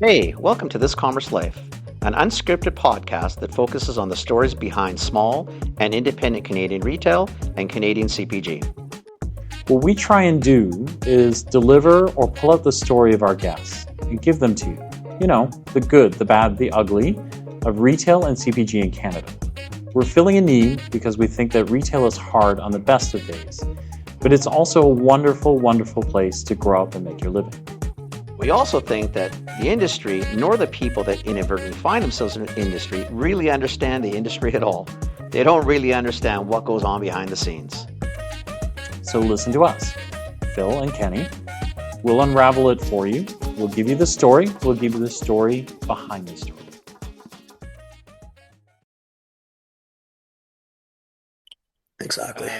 Hey, welcome to This Commerce Life, an unscripted podcast that focuses on the stories behind small and independent Canadian retail and Canadian CPG. What we try and do is deliver or pull out the story of our guests and give them to you. You know, the good, the bad, the ugly of retail and CPG in Canada. We're filling a need because we think that retail is hard on the best of days, but it's also a wonderful, wonderful place to grow up and make your living. We also think that the industry, nor the people that inadvertently find themselves in the industry, really understand the industry at all. They don't really understand what goes on behind the scenes. So listen to us, Phil and Kenny. We'll unravel it for you. We'll give you the story. We'll give you the story behind the story. Exactly.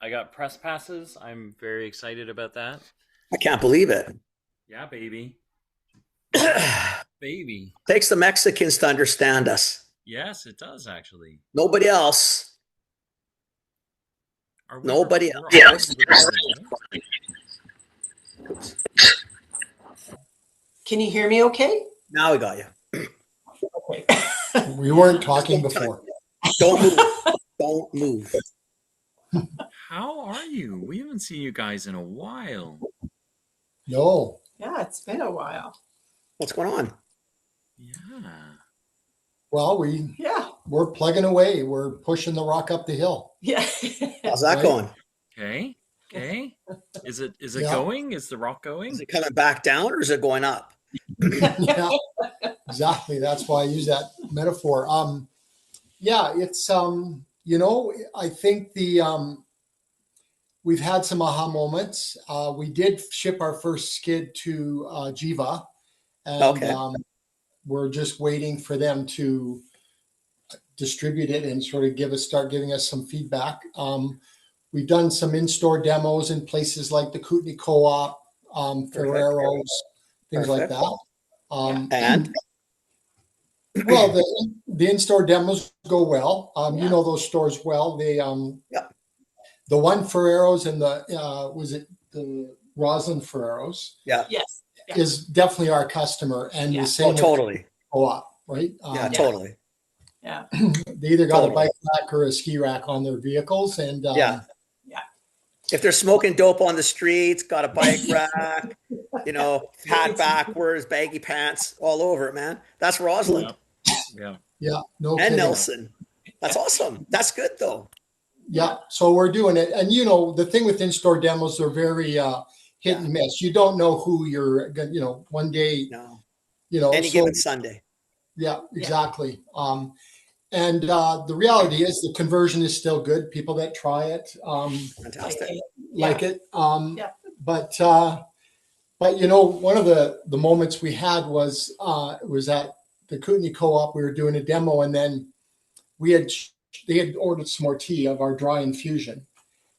I got press passes. I'm very excited about that. I can't believe it. Yeah, baby. Baby. Takes the Mexicans to understand us. Yes, it does actually. Nobody else. Nobody else. Yeah. Can you hear me okay? Now we got you. Okay. We weren't talking before. Don't move. Don't move. How are you? We haven't seen you guys in a while. No. Yeah, it's been a while. What's going on? Yeah. Well, Yeah. we're plugging away. We're pushing the rock up the hill. Yeah. How's that Right. going? Okay. Okay. Is it Yeah. going? Is the rock going? Is it coming back down or is it going up? Yeah, exactly. That's why I use that metaphor. Yeah, it's I think we've had some aha moments. We did ship our first skid to Jiva, and Okay. we're just waiting for them to distribute it and sort of start giving us some feedback. We've done some in-store demos in places like the Kootenai Co-op, Ferrero's, things like Perfect. that. And Well, the in-store demos go well. Yeah. You know those stores well. They Yeah. The one Ferrero's and the was it the Roslyn Ferrero's yeah. Yes. Yeah. is definitely our customer, and Yeah. the same Oh, totally. Co-op, right? Yeah, totally. Yeah. They either got Totally. a bike rack or a ski rack on their vehicles, and Yeah. If they're smoking dope on the streets, got a bike rack, hat backwards, baggy pants, all over it, man. That's Roslyn Yeah. yeah, no and kidding. Nelson. That's awesome. That's good though. Yeah, so we're doing it, and the thing with in-store demos, they're very hit and miss. You don't know who you're gonna, one day, No. Any given Sunday. Yeah, exactly. And the reality is the conversion is still good. People that try it Fantastic. like it. Yeah. But one of the moments we had was at the Kootenai Co-op. We were doing a demo, and then they had ordered some more tea of our dry infusion.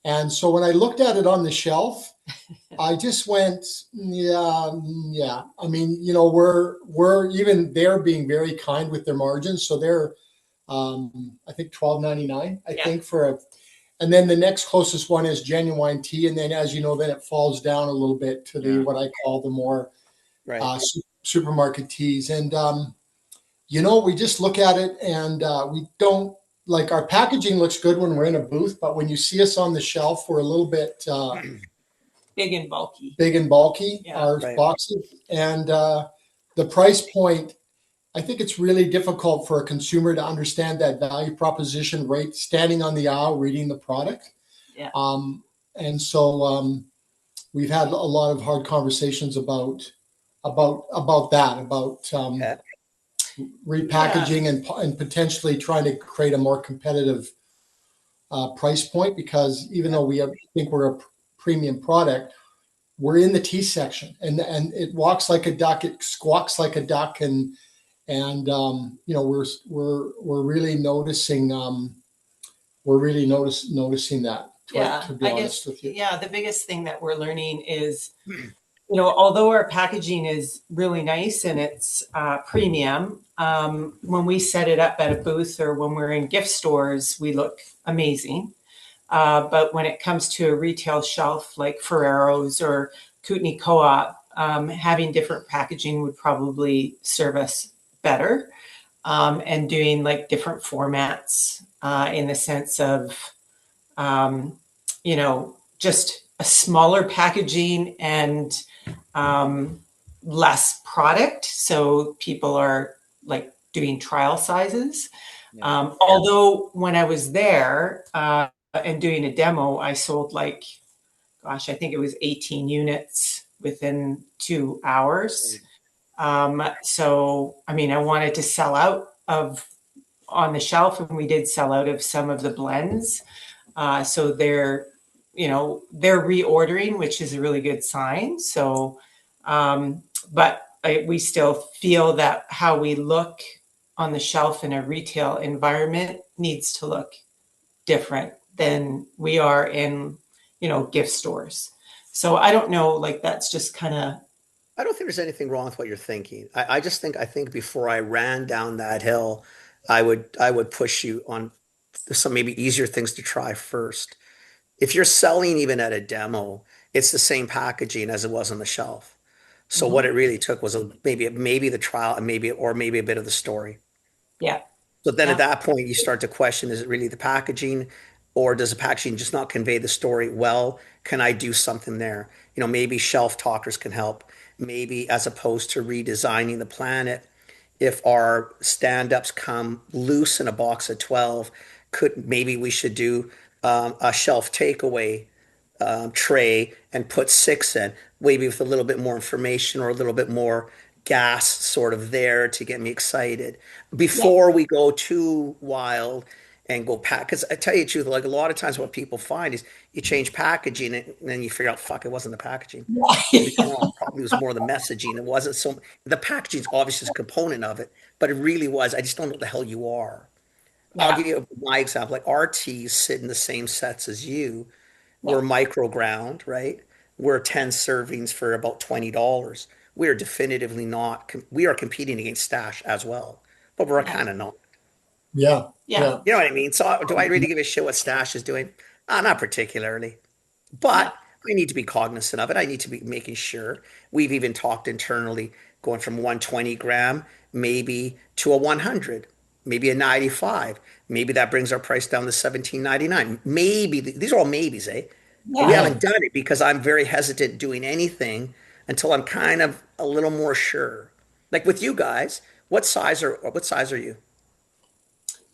And so when I looked at it on the shelf, I just went, yeah. I mean, we're even they're being very kind with their margins. So they're, I think $12.99, I think and then the next closest one is genuine tea. And then, as you know, then it falls down a little bit to what I call the more supermarket teas. And, we just look at it, and we don't, like, our packaging looks good when we're in a booth, but when you see us on the shelf, we're a little bit Big and bulky. our boxes. And the price point, I think it's really difficult for a consumer to understand that value proposition right standing on the aisle reading the product. Yeah. And so we've had a lot of hard conversations about that, repackaging and potentially trying to create a more competitive price point, because even though we think we're a premium product, we're in the tea section, and it walks like a duck, it squawks like a duck, and we're really noticing that. To be honest with you. Yeah, the biggest thing that we're learning is, although our packaging is really nice and it's premium, when we set it up at a booth or when we're in gift stores, we look amazing. But when it comes to a retail shelf like Ferrero's or Kootenai Co-op, having different packaging would probably serve us better. And doing like different formats in the sense of, just a smaller packaging and less product. So people are like doing trial sizes. Yeah. Although when I was there and doing a demo, I sold like, gosh, I think it was 18 units within 2 hours. So, I mean, I wanted to sell out of on the shelf, and we did sell out of some of the blends. So they're reordering, which is a really good sign. So, but we still feel that how we look on the shelf in a retail environment needs to look different than we are in, gift stores. So I don't know, like that's just kind of, I don't think there's anything wrong with what you're thinking. I think before I ran down that hill, I would push you on some maybe easier things to try first. If you're selling even at a demo, it's the same packaging as it was on the shelf. So what it really took was maybe the trial and maybe a bit of the story. yeah, So then at yeah, that point, you start to question, is it really the packaging, or does the packaging just not convey the story well? Can I do something there? Maybe shelf talkers can help. Maybe as opposed to redesigning the planet, if our stand-ups come loose in a box of 12, maybe we should do a shelf takeaway tray and put six in, maybe with a little bit more information or a little bit more gas sort of there to get me excited yeah, before we go too wild and go pack. Because I tell you the truth, like a lot of times what people find is you change packaging and then you figure out, fuck, it wasn't the packaging. No, it probably was more the messaging. It wasn't so, the packaging is obviously a component of it, but it really was, I just don't know what the hell you are. I'll yeah, give you my example. Like our teas sit in the same sets as you. yeah, We're micro ground, right? We're 10 servings for about $20. We are definitively not, we are competing against Stash as well, but we're yeah, kind of not. Yeah, yeah, yeah. You know what I mean? So do I really give a shit what Stash is doing? Not particularly, yeah, but I need to be cognizant of it. I need to be making sure. We've even talked internally going from 120 gram maybe to a 100, maybe a 95. Maybe that brings our price down to 17.99. Maybe these are all maybes, eh? We yeah. Yeah. haven't done it because I'm very hesitant doing anything until I'm kind of a little more sure. Like with you guys, what size are you?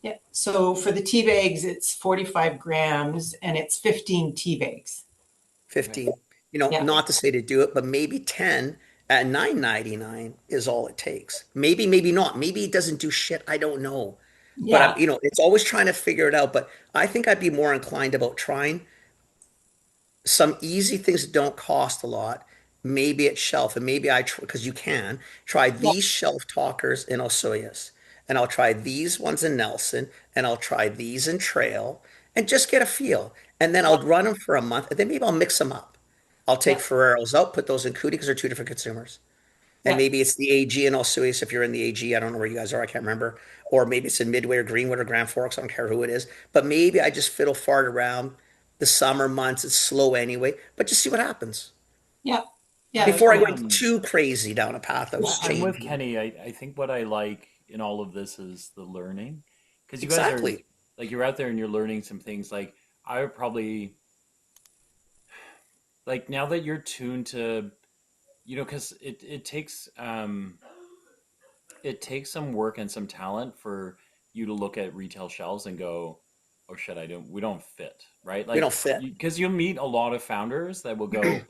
Yeah. So for the tea bags, it's 45 grams and it's 15 tea bags. 15. Yeah. Not to say to do it, but maybe 10 at 9.99 is all it takes. Maybe not. Maybe it doesn't do shit. I don't know. But Yeah. it's always trying to figure it out. But I think I'd be more inclined about trying some easy things that don't cost a lot, maybe at shelf, and maybe because you can try Yeah. these shelf talkers in Osoyoos, and I'll try these ones in Nelson, and I'll try these in Trail, and just get a feel. And then I'll run them for a month, and then maybe I'll mix them up. I'll take Yeah. Ferreros out, put those in Cootie because they're two different consumers. And Yeah. maybe it's the AG in Osoyoos if you're in the AG. I don't know where you guys are. I can't remember. Or maybe it's in Midway or Greenwood or Grand Forks. I don't care who it is. But maybe I just fiddle fart around the summer months. It's slow anyway. But just see what happens Yeah. Yeah. before I I go too crazy down a path of I'm with changing. Kenny. I think what I like in all of this is the learning, because you guys are Exactly. like you're out there and you're learning some things. Like I would probably like now that you're tuned to, because it takes some work and some talent for you to look at retail shelves and go, oh shit, we don't fit, right? We Like, don't fit. because you'll meet a lot of founders that will go,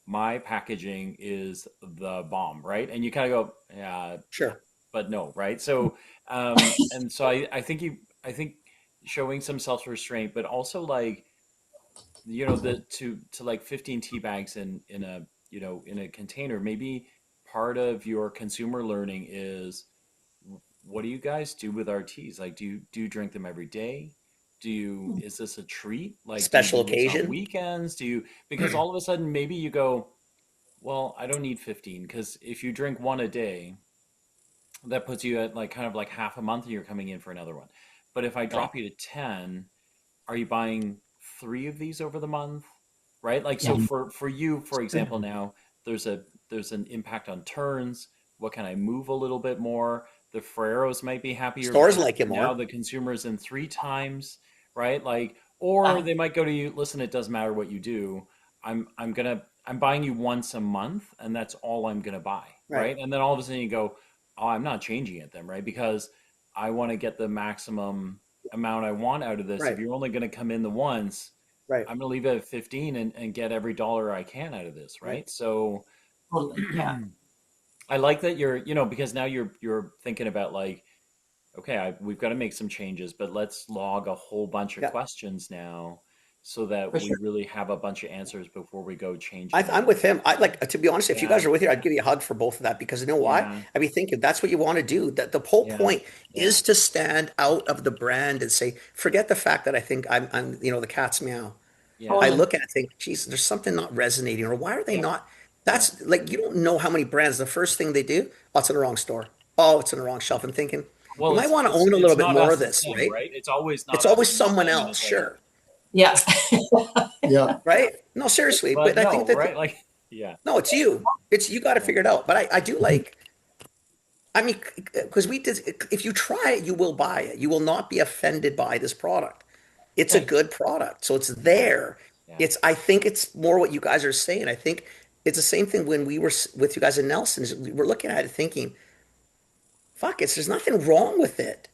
my packaging is the bomb, right? And you kind of go, yeah, Sure. but no, right? So, and so I think showing some self restraint, but also like, to like 15 tea bags in a, in a container, maybe part of your consumer learning is, what do you guys do with our teas? Like, do you drink them every day? Is this a treat? Like, do you Special do this on occasion. weekends? Because all of a sudden maybe you go, well, I don't need 15, because if you drink one a day, that puts you at like kind of like half a month and you're coming in for another one. But if I Yeah. drop you to 10, are you buying 3 of these over the month? Right? Like, Yeah. so for you, for example, now there's there's an impact on turns. What can I move a little bit more? The Ferreros might be happier Stores because like it now more. the consumer's in 3 times, right? Like, or they might go to you, listen, it doesn't matter what you do. I'm buying you once a month and that's all I'm gonna buy, Right. right? And then all of a sudden you go, oh, I'm not changing it then, right? Because I want to get the maximum amount I want out of this. If Right. you're only gonna come in the once, Right. I'm gonna leave it at 15 and get every dollar I can out of this, Right. right? So Totally. Yeah. I like that you're, because now you're thinking about like, okay, we've got to make some changes, but let's log a whole bunch of Yeah. questions now so that For we sure. really have a bunch of answers before we go changing. I'm with him. I like, to be honest, if you Yeah. guys are with here, I'd give you a hug for both of that, because you know why? Yeah. I'd be thinking that's what you want to do. That the whole Yeah. point Yeah. is to stand out of the brand and say, forget the fact that I think I'm the cat's meow. Yeah. I Totally. look at it and think, geez, there's something not resonating, or why are they Yeah. not? That's like, you don't know how many brands, the first thing they do, oh, it's in the wrong store. Oh, it's in the wrong shelf. I'm thinking, Well, you might want to own a it's little bit not more us, of it's this, them, right? right? It's always not It's us always and not someone them, and else, it's like, sure. Yeah. Yeah. Right? No, seriously. but But I no, think that, right? Like, yeah. no, it's you. It's you got to Yeah. figure it out. But I do like, I mean, because we did, if you try it, you will buy it. You will not be offended by this product. It's a Right. good product. So it's there. Yeah. I think it's more what you guys are saying. I think it's the same thing when we were with you guys in Nelson's. We're looking at it thinking, fuck it, there's nothing wrong with it.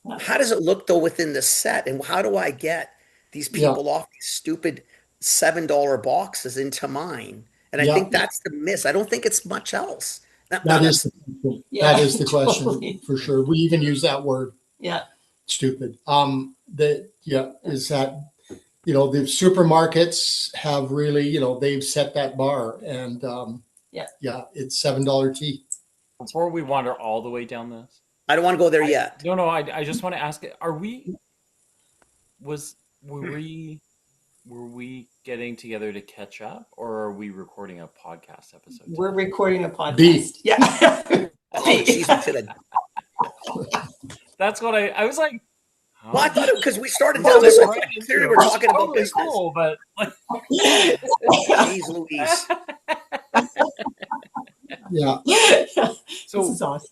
Yeah. How does it look though within the set? And how do I get these Yeah. people off these stupid $7 boxes into mine? And I Yeah. think that's the miss. I don't think it's much else. That is Yeah. that is the question Totally. for sure. We even use that word, Yeah. stupid. Is that the supermarkets have really, they've set that bar, and Yeah. it's $7 tea. Before we wander all the way down this, I don't want to go there yet. no, I just want to ask, were we getting together to catch up, or are we recording a podcast episode? We're recording a podcast. B. Yeah. Oh, jeez, to the That's what I was like. well, I thought it because we started Well, down this. right Clearly, into we're it. talking about Totally business. cool, but like, Jeez Louise. Yeah. so This is awesome.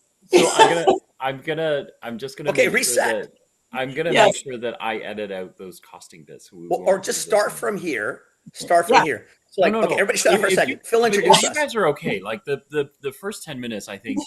I'm just gonna Okay, make reset. sure that I'm gonna Yes. make sure that I edit out those costing bits. We Well, won't or do just this start one. from here. Start from Yeah. here. So like, No. okay, everybody stop for a If second. you- Phil, but introduce if you us. guys are okay, like the first 10 minutes, I think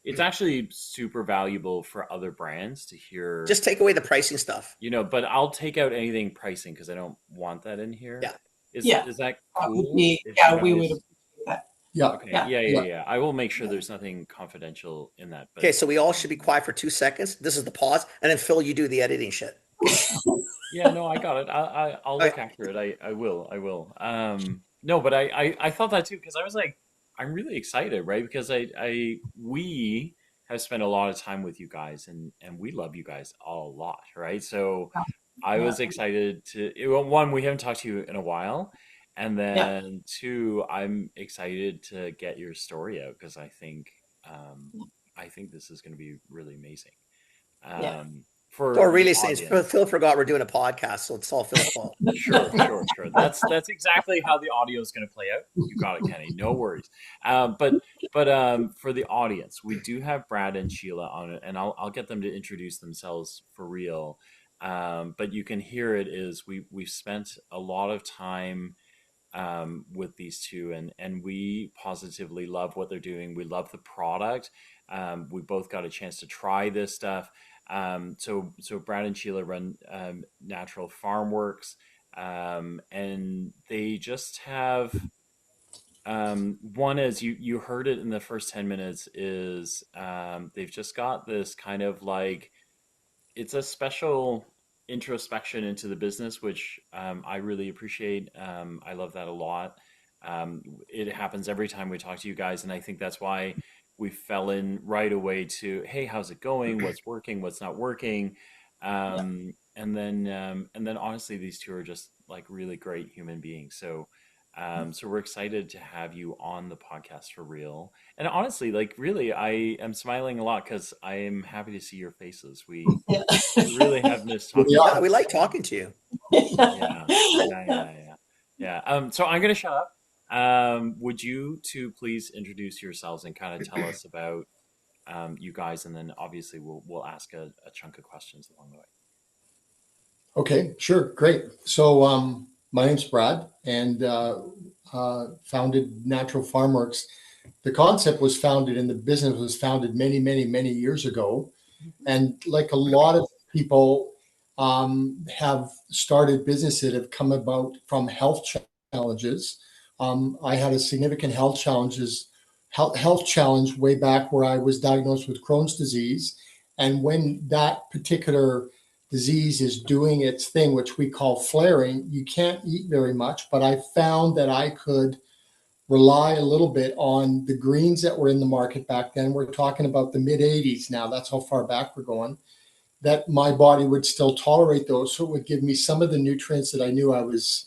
it's actually super valuable for other brands to hear. Just take away the pricing stuff. But I'll take out anything pricing because I don't want that in here. Yeah. Is Yeah. is that That would cool? be- if yeah, you we guys- would appreciate that. Yeah. Okay. Yeah. Yeah. I will make sure there's nothing confidential in that. But Okay, so we all should be quiet for 2 seconds. This is the pause, and then Phil, you do the editing shit. yeah, no, I got it. I'll look after it. I will. No, but I thought that too because I was like, I'm really excited, right? Because we have spent a lot of time with you guys, and we love you guys a lot, right? So I was excited one, we haven't talked to you in a while, and then two, I'm excited to get your story out because I think this is going to be really amazing. Or really the saying audience. Phil forgot we're doing a podcast, so it's all Phil's fault. Sure. That's exactly how the audio is going to play out. You got it, Kenny. No worries. But for the audience, we do have Brad and Sheila on it, and I'll get them to introduce themselves for real. But you can hear it is we've spent a lot of time with these two, and we positively love what they're doing. We love the product. We both got a chance to try this stuff. So Brad and Sheila run Natural Farmworks, and they just have one, as you heard it in the first 10 minutes, is they've just got this kind of like, it's a special introspection into the business, which I really appreciate. I love that a lot. It happens every time we talk to you guys, and I think that's why we fell in right away to, hey, how's it going? What's working? What's not working? And then honestly, these two are just like really great human beings. So we're excited to have you on the podcast for real. And honestly, like really, I am smiling a lot because I am happy to see your faces. We really have missed talking. Yeah, we like talking to you. Yeah. So I'm gonna shut up. Would you two please introduce yourselves and kind of tell us about you guys, and then obviously we'll ask a chunk of questions along the way. Okay, sure, great. So my name's Brad, and founded Natural Farmworks. The concept was founded, and the business was founded many, many, many years ago. And like a lot of people have started businesses that have come about from health challenges. I had a significant health challenge way back where I was diagnosed with Crohn's disease. And when that particular disease is doing its thing, which we call flaring, you can't eat very much. But I found that I could rely a little bit on the greens that were in the market back then. We're talking about the mid 80s now. That's how far back we're going. That my body would still tolerate those. So it would give me some of the nutrients that I knew I was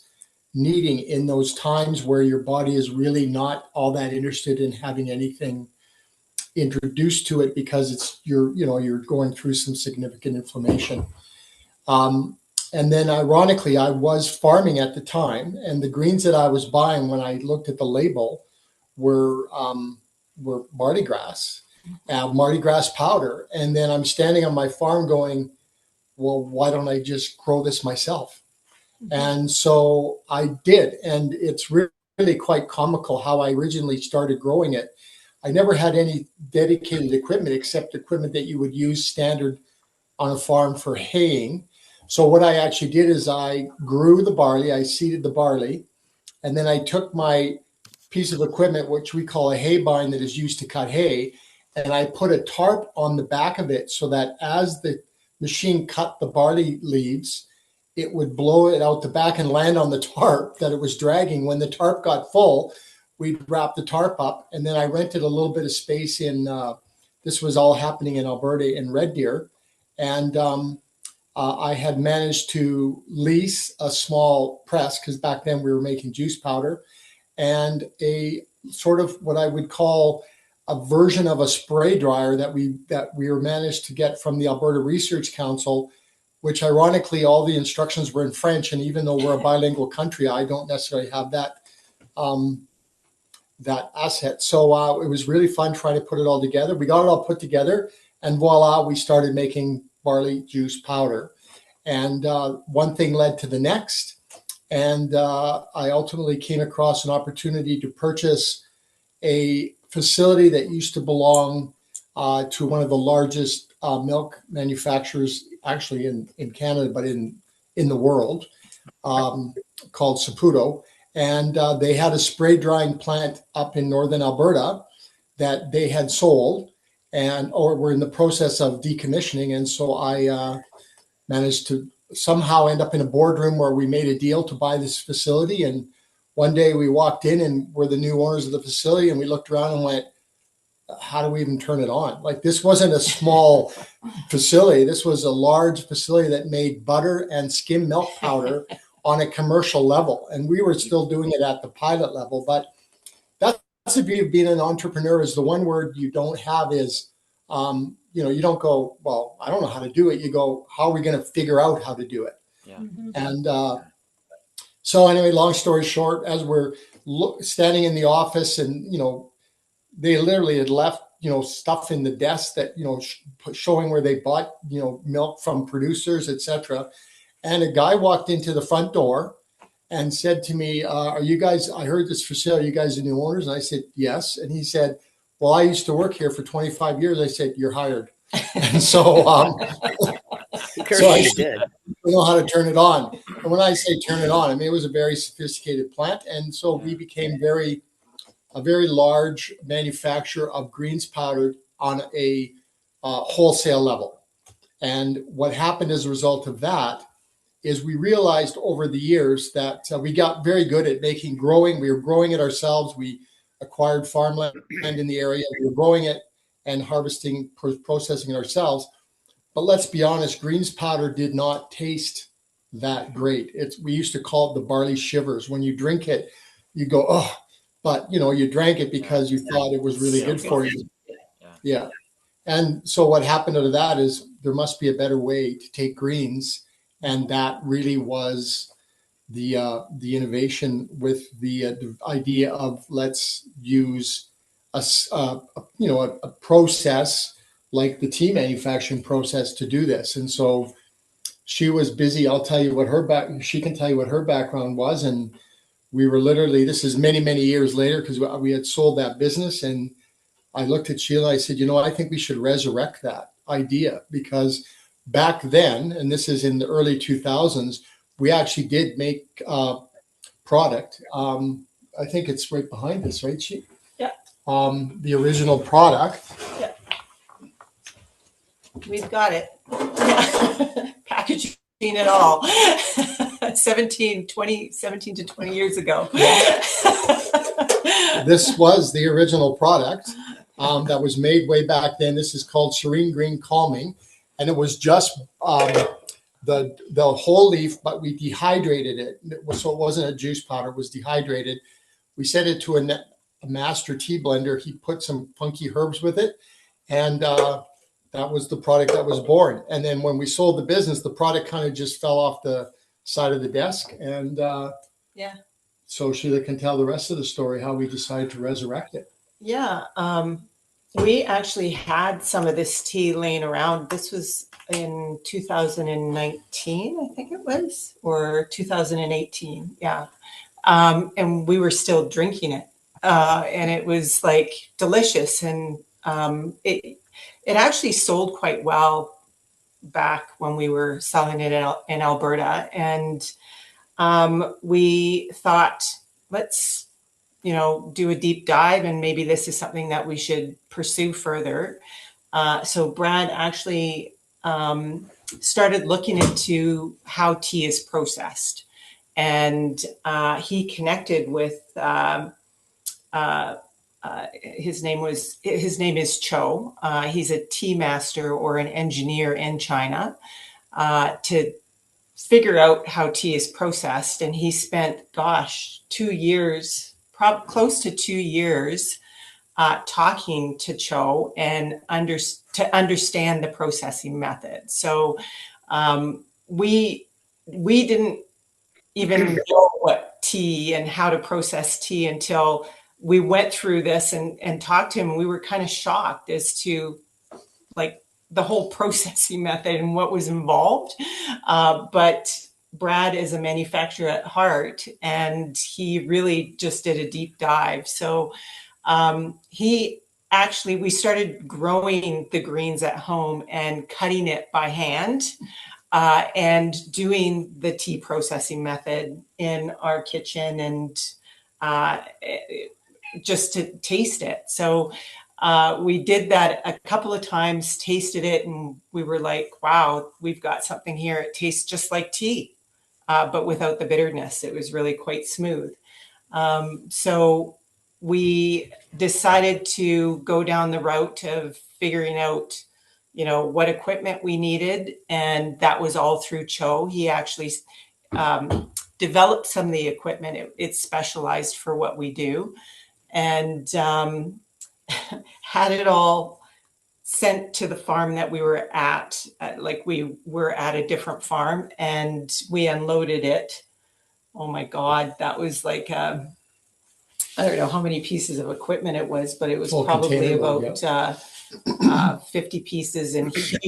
needing in those times where your body is really not all that interested in having anything introduced to it because you're going through some significant inflammation. And then ironically, I was farming at the time, and the greens that I was buying when I looked at the label were Mardi Gras, Mardi Gras powder. And then I'm standing on my farm going, well, why don't I just grow this myself? Mm-hmm. And so I did. And it's really quite comical how I originally started growing it. I never had any dedicated equipment except equipment that you would use standard on a farm for haying. So what I actually did is I grew the barley, I seeded the barley, and then I took my piece of equipment, which we call a hay bine that is used to cut hay, and I put a tarp on the back of it so that as the machine cut the barley leaves, it would blow it out the back and land on the tarp that it was dragging. When the tarp got full, we'd wrap the tarp up, and then I rented a little bit of space in, this was all happening in Alberta in Red Deer, and I had managed to lease a small press because back then we were making juice powder, and a sort of what I would call a version of a spray dryer that we were managed to get from the Alberta Research Council, which ironically all the instructions were in French, and even though we're a bilingual country, I don't necessarily have that that asset. So it was really fun trying to put it all together. We got it all put together, and voila, we started making barley juice powder. And one thing led to the next. And I ultimately came across an opportunity to purchase a facility that used to belong to one of the largest milk manufacturers, actually in Canada, but in the world, called Saputo. And they had a spray drying plant up in northern Alberta that they had sold or were in the process of decommissioning. And so I managed to somehow end up in a boardroom where we made a deal to buy this facility. And one day we walked in and we're the new owners of the facility, and we looked around and went, how do we even turn it on? Like, this wasn't a small facility. This was a large facility that made butter and skim milk powder on a commercial level. And we were still doing it at the pilot level. But that's the beauty of being an entrepreneur, is the one word you don't have is, you don't go, well, I don't know how to do it. You go, how are we going to figure out how to do it? Yeah. Mm-hmm. And so anyway, long story short, as we're standing in the office, and, they literally had left, stuff in the desk that, showing where they bought, milk from producers, etc. And a guy walked into the front door and said to me, are you guys, I heard this for sale. Are you guys the new owners? And I said, yes. And he said, well, I used to work here for 25 years. I said, you're hired. And so, You did. we know how to turn it on. And when I say turn it on, I mean, it was a very sophisticated plant. And so we became a very large manufacturer of greens powdered on a wholesale level. And what happened as a result of that is we realized over the years that we got very good at growing. We were growing it ourselves. We acquired farmland in the area. We were growing it and harvesting, processing it ourselves. But let's be honest, greens powder did not taste that great. We used to call it the barley shivers. When you drink it, you go, oh, but you drank it because you thought it was really good for you. Yeah. And so what happened to that is there must be a better way to take greens. And that really was the innovation with the idea of let's use a process like the tea manufacturing process to do this. And so she was busy. I'll tell you what she can tell you what her background was. And we were literally, this is many, many years later, because we had sold that business. And I looked at Sheila, I said, I think we should resurrect that idea, because back then, and this is in the early 2000s, we actually did make product. I think it's right behind us, right, She? Yeah. The original product. Yeah. We've got it. Yeah. Packaging it all. 17 to 20 years ago. This was the original product that was made way back then. This is called Serene Green Calming. And it was just the whole leaf, but we dehydrated it. So it wasn't a juice powder, it was dehydrated. We sent it to a master tea blender. He put some funky herbs with it. And that was the product that was born. And then when we sold the business, the product kind of just fell off the side of the desk. And yeah. So Sheila can tell the rest of the story, how we decided to resurrect it. Yeah. We actually had some of this tea laying around. This was in 2019, I think it was, or 2018. Yeah. And we were still drinking it. And it was like delicious. And it actually sold quite well back when we were selling it in Alberta. And we thought, let's, do a deep dive, and maybe this is something that we should pursue further. So Brad actually started looking into how tea is processed, and he connected with his name is Cho. He's a tea master or an engineer in China to figure out how tea is processed. And he spent, 2 years, close to 2 years, talking to Cho and to understand the processing method. So we didn't even know what tea and how to process tea until we went through this and talked to him. We were kind of shocked as to like the whole processing method and what was involved. But Brad is a manufacturer at heart, and he really just did a deep dive. So we started growing the greens at home and cutting it by hand and doing the tea processing method in our kitchen and just to taste it. So we did that a couple of times, tasted it, and we were like, wow, we've got something here. It tastes just like tea, but without the bitterness. It was really quite smooth. So we decided to go down the route of figuring out, what equipment we needed. And that was all through Cho. He actually developed some of the equipment. It's specialized for what we do. And had it all sent to the farm that we were at. Like we were at a different farm, and we unloaded it. Oh my God, that was like, I don't know how many pieces of equipment it was, but it was probably about 50 pieces and huge.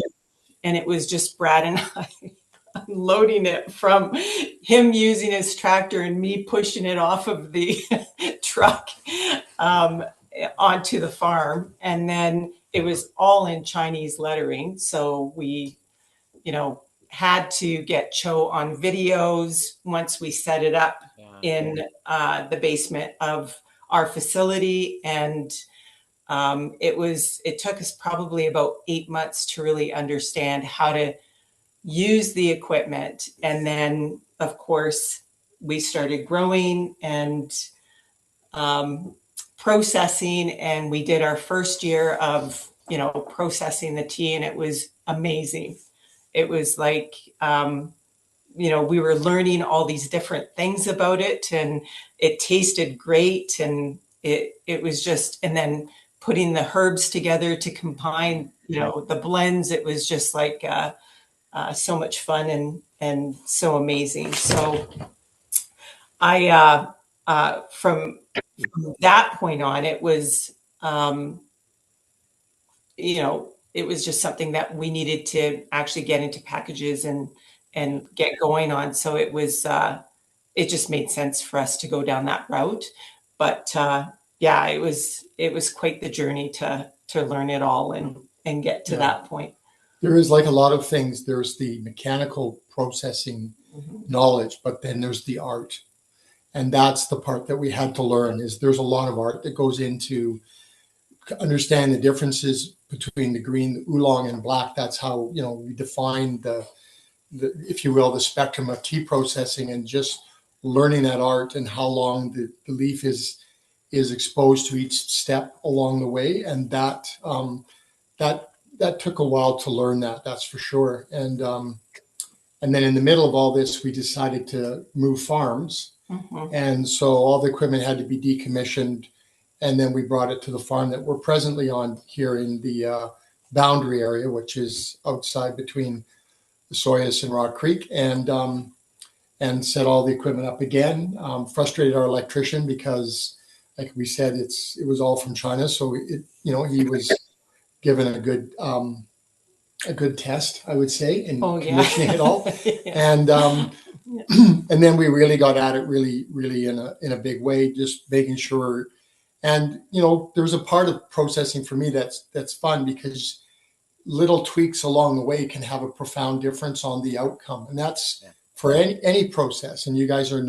And it was just Brad and I unloading it, from him using his tractor and me pushing it off of the truck onto the farm. And then it was all in Chinese lettering. So we, had to get Cho on videos once we set it up in the basement of our facility. And it took us probably about 8 months to really understand how to use the equipment. And then, of course, we started growing and processing, and we did our first year of, processing the tea, and it was amazing. It was like, we were learning all these different things about it, and it tasted great. And it was just, and then putting the herbs together to combine, the blends, it was just like so much fun and so amazing. So From that point on, it was, it was just something that we needed to actually get into packages and get going on. So it just made sense for us to go down that route. But yeah, it was quite the journey to learn it all and get to that point. There is, like a lot of things, there's the mechanical processing knowledge, but then there's the art. And that's the part that we had to learn, is there's a lot of art that goes into understand the differences between the green, the oolong, and black. That's how, we define the, if you will, the spectrum of tea processing, and just learning that art and how long the leaf is exposed to each step along the way. And that took a while to learn that, that's for sure. And then in the middle of all this, we decided to move farms. And so all the equipment had to be decommissioned. And then we brought it to the farm that we're presently on here in the boundary area, which is outside between the Soyuz and Rock Creek, and set all the equipment up again. Frustrated our electrician because, like we said, it was all from China. So he was given a good test, I would say, in commissioning it all. Yeah. And then we really got at it really in a big way, just making sure. And there's a part of processing for me that's fun, because little tweaks along the way can have a profound difference on the outcome, and that's for any process. And you guys are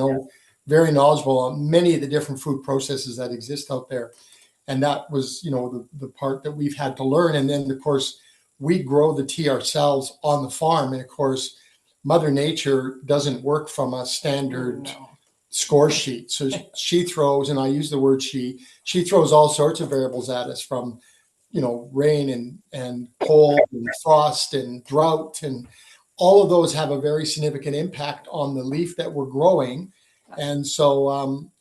very knowledgeable on many of the different food processes that exist out there. And that was the part that we've had to learn. And then of course we grow the tea ourselves on the farm, and of course Mother Nature doesn't work from a standard score sheet. So she throws, and I use the word she throws all sorts of variables at us, from rain and cold and frost and drought, and all of those have a very significant impact on the leaf that we're growing. And so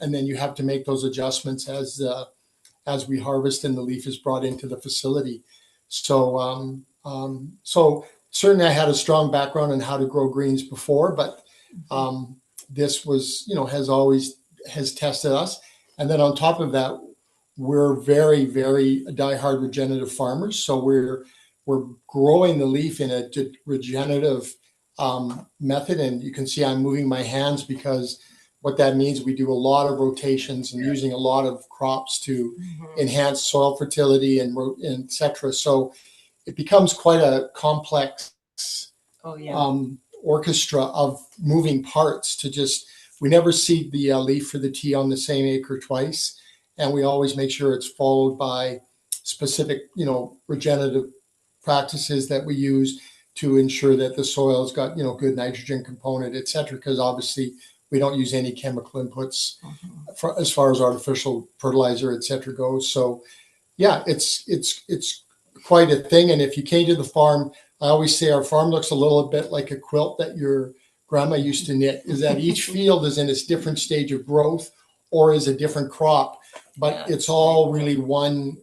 and then you have to make those adjustments as we harvest and the leaf is brought into the facility. So so certainly I had a strong background in how to grow greens before, but this was, has tested us. And then on top of that, we're very, very diehard regenerative farmers. So we're growing the leaf in a regenerative method. And you can see I'm moving my hands, because what that means, we do a lot of rotations and using a lot of crops to enhance soil fertility and et cetera. So it becomes quite a complex orchestra of moving parts we never seed the leaf for the tea on the same acre twice. And we always make sure it's followed by specific, regenerative practices that we use to ensure that the soil's got, good nitrogen component, et cetera. Because obviously we don't use any chemical inputs as far as artificial fertilizer, et cetera, goes. So yeah, it's quite a thing. And if you came to the farm, I always say our farm looks a little bit like a quilt that your grandma used to knit, is that each field is in its different stage of growth or is a different crop, but it's all really one,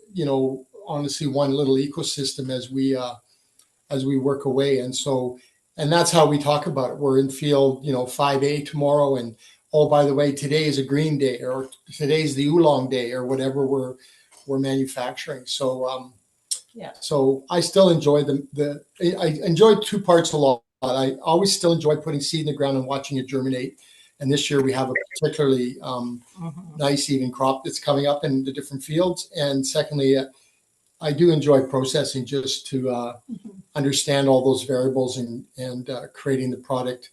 honestly, one little ecosystem as we work away. And so, and that's how we talk about it. We're in field, 5A tomorrow, and oh, by the way, today is a green day, or today's the oolong day, or whatever we're manufacturing. So so I still enjoy I enjoy two parts a lot. I always still enjoy putting seed in the ground and watching it germinate. And this year we have a particularly nice even crop that's coming up in the different fields. And secondly, I do enjoy processing, just to understand all those variables and creating the product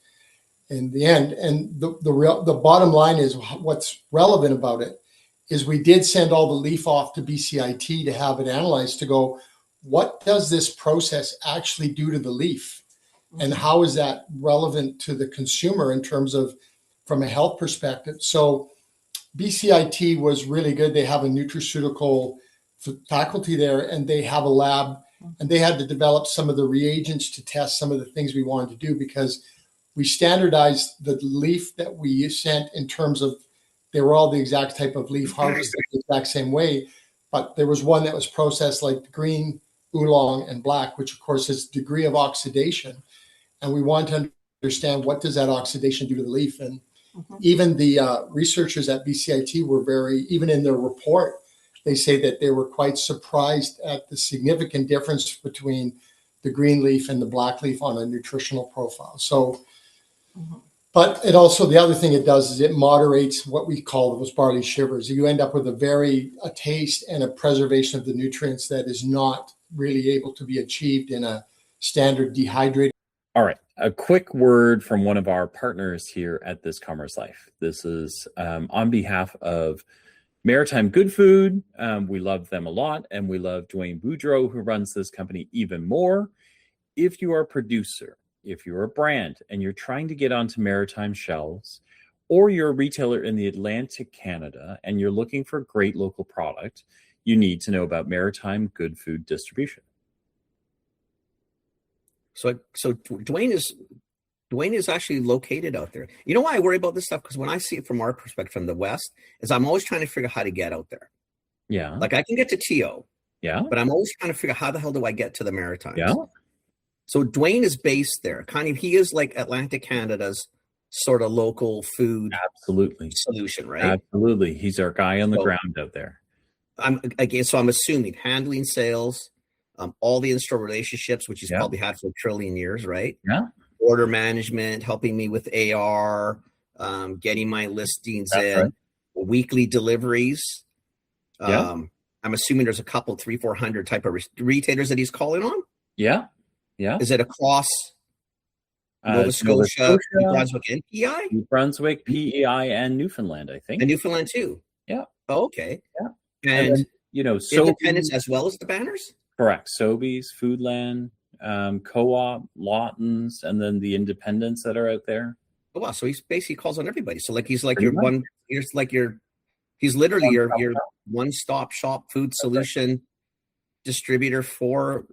in the end. And the bottom line is, what's relevant about it is we did send all the leaf off to BCIT to have it analyzed, to go, what does this process actually do to the leaf? And how is that relevant to the consumer in terms of, from a health perspective? So BCIT was really good. They have a nutraceutical faculty there, and they have a lab, and they had to develop some of the reagents to test some of the things we wanted to do, because we standardized the leaf that we sent in terms of, they were all the exact type of leaf harvested the exact same way. But there was one that was processed like green, oolong, and black, which of course is degree of oxidation. And we want to understand, what does that oxidation do to the leaf? And even the researchers at BCIT were even in their report, they say that they were quite surprised at the significant difference between the green leaf and the black leaf on a nutritional profile. So, but it also, the other thing it does is it moderates what we call those barley shivers. You end up with a taste and a preservation of the nutrients that is not really able to be achieved in a standard dehydrated. All right. A quick word from one of our partners here at This Commerce Life. This is on behalf of Maritime Good Food. We love them a lot, and we love Dwayne Boudreau, who runs this company, even more. If you are a producer, if you're a brand, and you're trying to get onto maritime shelves, or you're a retailer in the Atlantic Canada, and you're looking for great local product, you need to know about Maritime Good Food distribution. So Dwayne is actually located out there. You know why I worry about this stuff? Because when I see it from our perspective from the West, is I'm always trying to figure out how to get out there. Yeah. Like I can get to TO. Yeah. But I'm always trying to figure out how the hell do I get to the Maritimes? Yeah. So Dwayne is based there. Kind of, he is like Atlantic Canada's sort of local food solution, right? Absolutely. He's our guy on the ground out there. I'm assuming handling sales, all the in-store relationships, which he's probably had for a trillion years, right? Yeah. Order management, helping me with AR, getting my listings in, weekly deliveries. I'm assuming there's a couple, 300-400 type of retailers that he's calling on. Yeah. Yeah. Is it across Nova Scotia, New Brunswick, and PEI? New Brunswick, PEI, and Newfoundland, I think. And Newfoundland too. Yeah. Oh, okay. Yeah. And independents Sobeys, as well as the banners? Correct. Sobeys, Foodland, Co-op, Lawton's, and then the independents that are out there. Oh wow! So he's basically calls on everybody. So like he's like your one. He's literally your one-stop shop food solution distributor for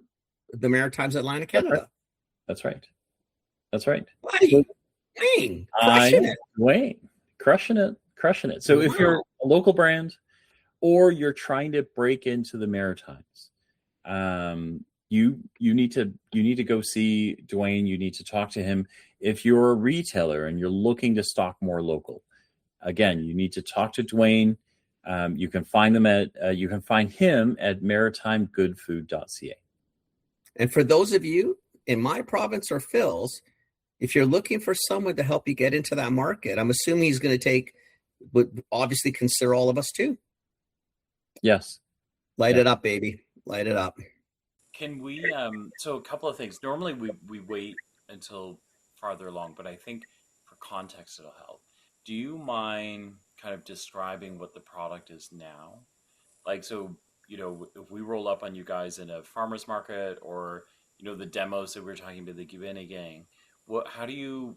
the Maritimes, Atlantic Canada. That's right. That's right. Wayne, crushing it. Wayne, crushing it. So if you're a local brand, or you're trying to break into the Maritimes, you need to go see Dwayne. You need to talk to him. If you're a retailer and you're looking to stock more local, again, you need to talk to Dwayne. You can find him at maritimegoodfood.ca. And for those of you in my province or Phil's, if you're looking for someone to help you get into that market, I'm assuming he's going to would obviously consider all of us too. Yes. Light it up, baby. Light it up. Can we, so a couple of things. Normally we wait until farther along, but I think for context it'll help. Do you mind kind of describing what the product is now? Like, so, if we roll up on you guys in a farmer's market or, the demos that we were talking about, the Gubini gang, how do you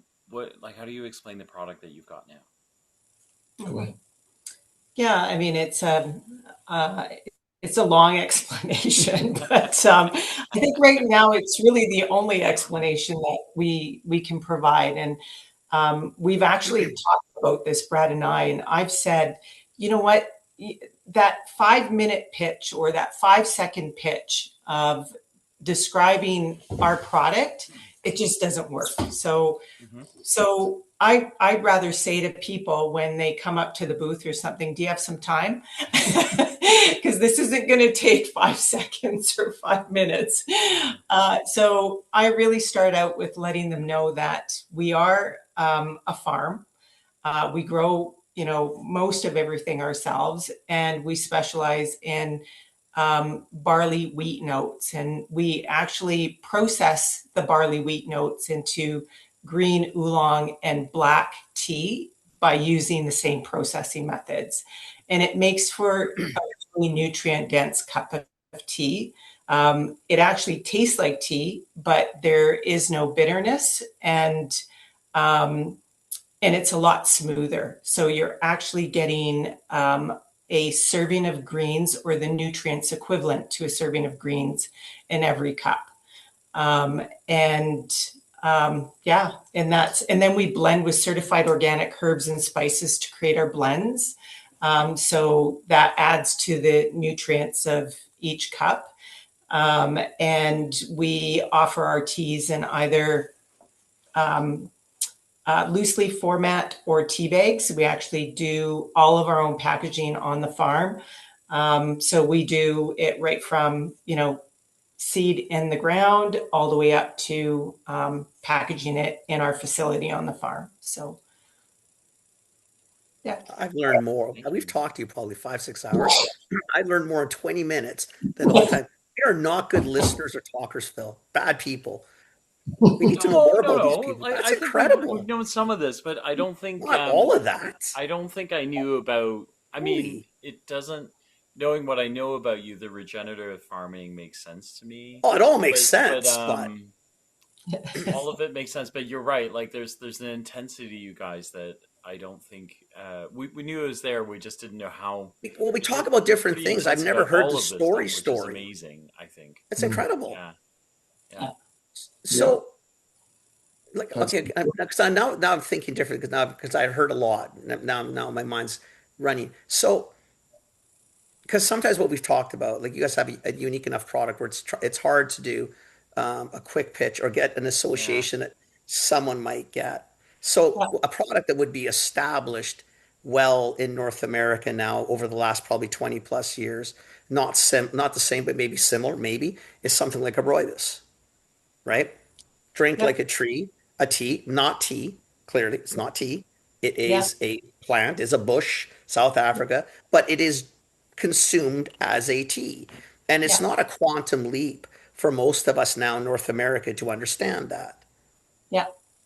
explain the product that you've got now? Yeah, I mean, it's a long explanation, but I think right now it's really the only explanation that we can provide. And we've actually talked about this, Brad and I've said, you know what, that 5-minute pitch or that 5-second pitch of describing our product, it just doesn't work. So I'd rather say to people when they come up to the booth or something, do you have some time? Because this isn't going to take 5 seconds or 5 minutes. So I really start out with letting them know that we are a farm. We grow, most of everything ourselves, and we specialize in barley, wheat, and oats. And we actually process the barley, wheat, and oats into green, oolong, and black tea by using the same processing methods. And it makes for a really nutrient-dense cup of tea. It actually tastes like tea, but there is no bitterness, and it's a lot smoother. So you're actually getting a serving of greens, or the nutrients equivalent to a serving of greens, in every cup. And then we blend with certified organic herbs and spices to create our blends. So that adds to the nutrients of each cup. And we offer our teas in either loose leaf format or tea bags. We actually do all of our own packaging on the farm. So we do it right from, seed in the ground all the way up to packaging it in our facility on the farm. So, yeah. I've learned more. We've talked to you probably 5-6 hours. I've learned more in 20 minutes than the whole time. We are not good listeners or talkers, Phil. Bad people. We need to know more about these people. That's I think incredible. we've known some of this, but I don't think Not all of that. I don't think I knew about. I mean, it doesn't. Knowing what I know about you, the regenerative farming makes sense to me. Oh, it all makes sense, but all of it makes sense. But you're right. Like there's an intensity, you guys, that I don't think we knew it was there. We just didn't know how. Well, we talk about different things. I've never heard the story. Which is amazing. I think it's incredible. Yeah. So, like, okay, because now I'm thinking different because I heard a lot. Now my mind's running. So, because sometimes what we've talked about, like you guys have a unique enough product where it's hard to do a quick pitch or get an association that someone might get. So a product that would be established well in North America now over the last probably 20 plus years, not the same, but maybe similar, maybe, is something like a rooibos, right? Drink like a tea, not tea. Clearly, it's not tea. It is a plant, is a bush, South Africa, but it is consumed as a tea. And it's not a quantum leap for most of us now in North America to understand that. Yeah.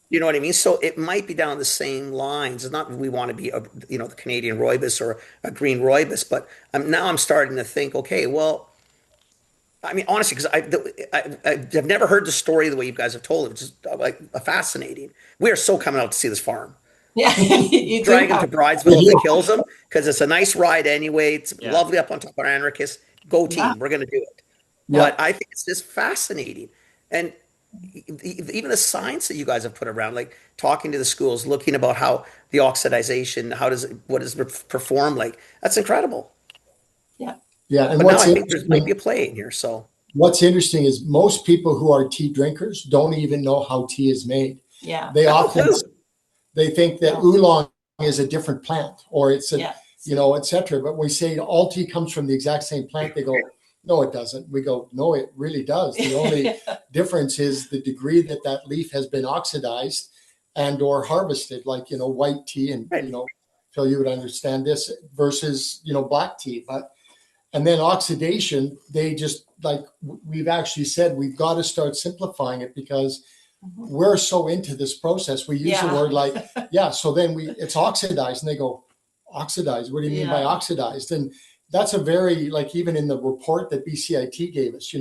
You know what I mean? So it might be down the same lines. It's not that we want to be the Canadian rooibos or a green rooibos, but now I'm starting to think, okay, well, I mean, honestly, because I've never heard the story the way you guys have told it, which is like fascinating. We are so coming out to see this farm. Yeah, you drag him to Bridesville if it kills him, because it's a nice ride anyway. It's lovely up on top of Anarchist. Go team, we're going to do it. But I think it's just fascinating. And even the science that you guys have put around, like talking to the schools, looking about how the oxidization, what does it perform like, that's incredible. Yeah. Yeah. And but now I think there might be a play in here. So what's interesting is most people who are tea drinkers don't even know how tea is made. Yeah. They think that oolong is a different plant or it's et cetera. But we say all tea comes from the exact same plant. They go, no, it doesn't. We go, no, it really does. The only difference is the degree that leaf has been oxidized and or harvested, like, white tea and, Phil, you would understand this versus, black tea. And then oxidation, they just, like we've actually said, we've got to start simplifying it because we're so into this process. We use the word like, so then it's oxidized. And they go, oxidized? What do you mean by oxidized? And that's a very, like, even in the report that BCIT gave us,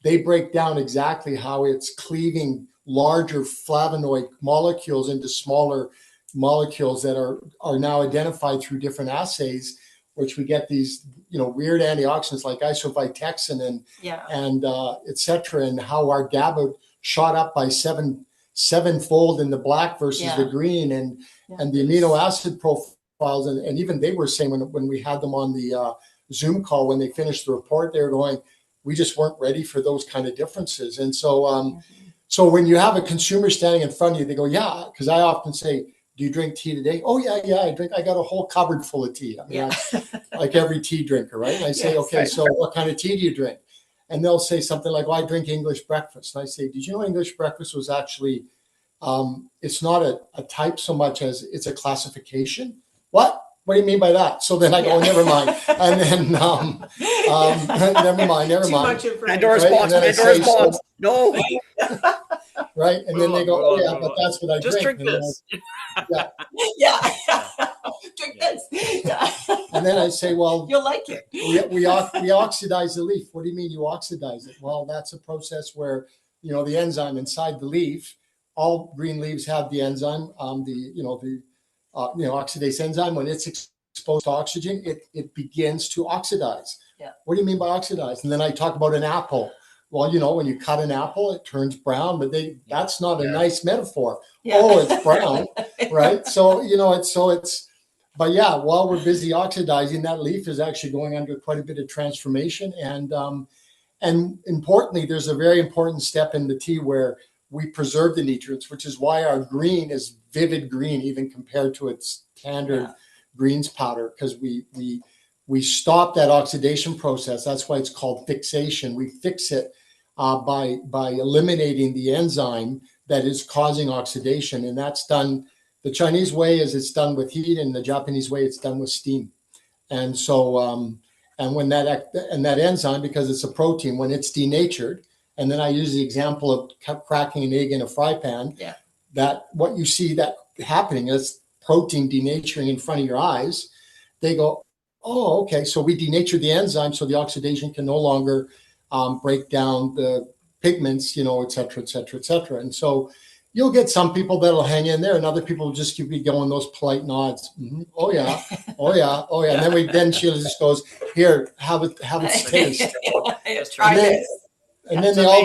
they break down exactly how it's cleaving larger flavonoid molecules into smaller molecules that are now identified through different assays, which we get these, weird antioxidants like isovitexin and et cetera, and how our GABA shot up by sevenfold in the black versus the green, and the amino acid profiles, and even they were saying when we had them on the Zoom call when they finished the report, they were going, we just weren't ready for those kind of differences. And so so when you have a consumer standing in front of you, they go, because I often say, do you drink tea today? Oh yeah, I drink. I got a whole cupboard full of tea. I mean, like every tea drinker, right? And I say, okay, so what kind of tea do you drink? And they'll say something like, well, I drink English breakfast. And I say, did you know English breakfast was actually, it's not a type so much as it's a classification? What? What do you mean by that? So then I go, never mind. And then, never mind. Pandora's box. No. Right. And then they go, but that's what I just drink. Drink this. Drink this. And then I say, well, you'll like it. we oxidize the leaf. What do you mean you oxidize it? Well, that's a process where, the enzyme inside the leaf, all green leaves have the enzyme, the oxidase enzyme. When it's exposed to oxygen, it begins to oxidize. Yeah. What do you mean by oxidize? And then I talk about an apple. Well, when you cut an apple, it turns brown, but that's not a nice metaphor. Yeah. Oh, it's brown, right? So, but while we're busy oxidizing, that leaf is actually going under quite a bit of transformation. And importantly, there's a very important step in the tea where we preserve the nutrients, which is why our green is vivid green, even compared to its standard greens powder, because we stop that oxidation process. That's why it's called fixation. We fix it by eliminating the enzyme that is causing oxidation, and that's done. The Chinese way is it's done with heat, and the Japanese way it's done with steam. And so, and when that enzyme, because it's a protein, when it's denatured, and then I use the example of cracking an egg in a fry pan. Yeah. That what you see that happening is protein denaturing in front of your eyes. They go, oh, okay. So we denature the enzyme, so the oxidation can no longer break down the pigments, et cetera, et cetera, et cetera. And so you'll get some people that'll hang in there, and other people will just keep going those polite nods. Mm-hmm. Oh yeah, oh yeah, oh yeah. And then Sheila just goes, here, have it taste. And then they all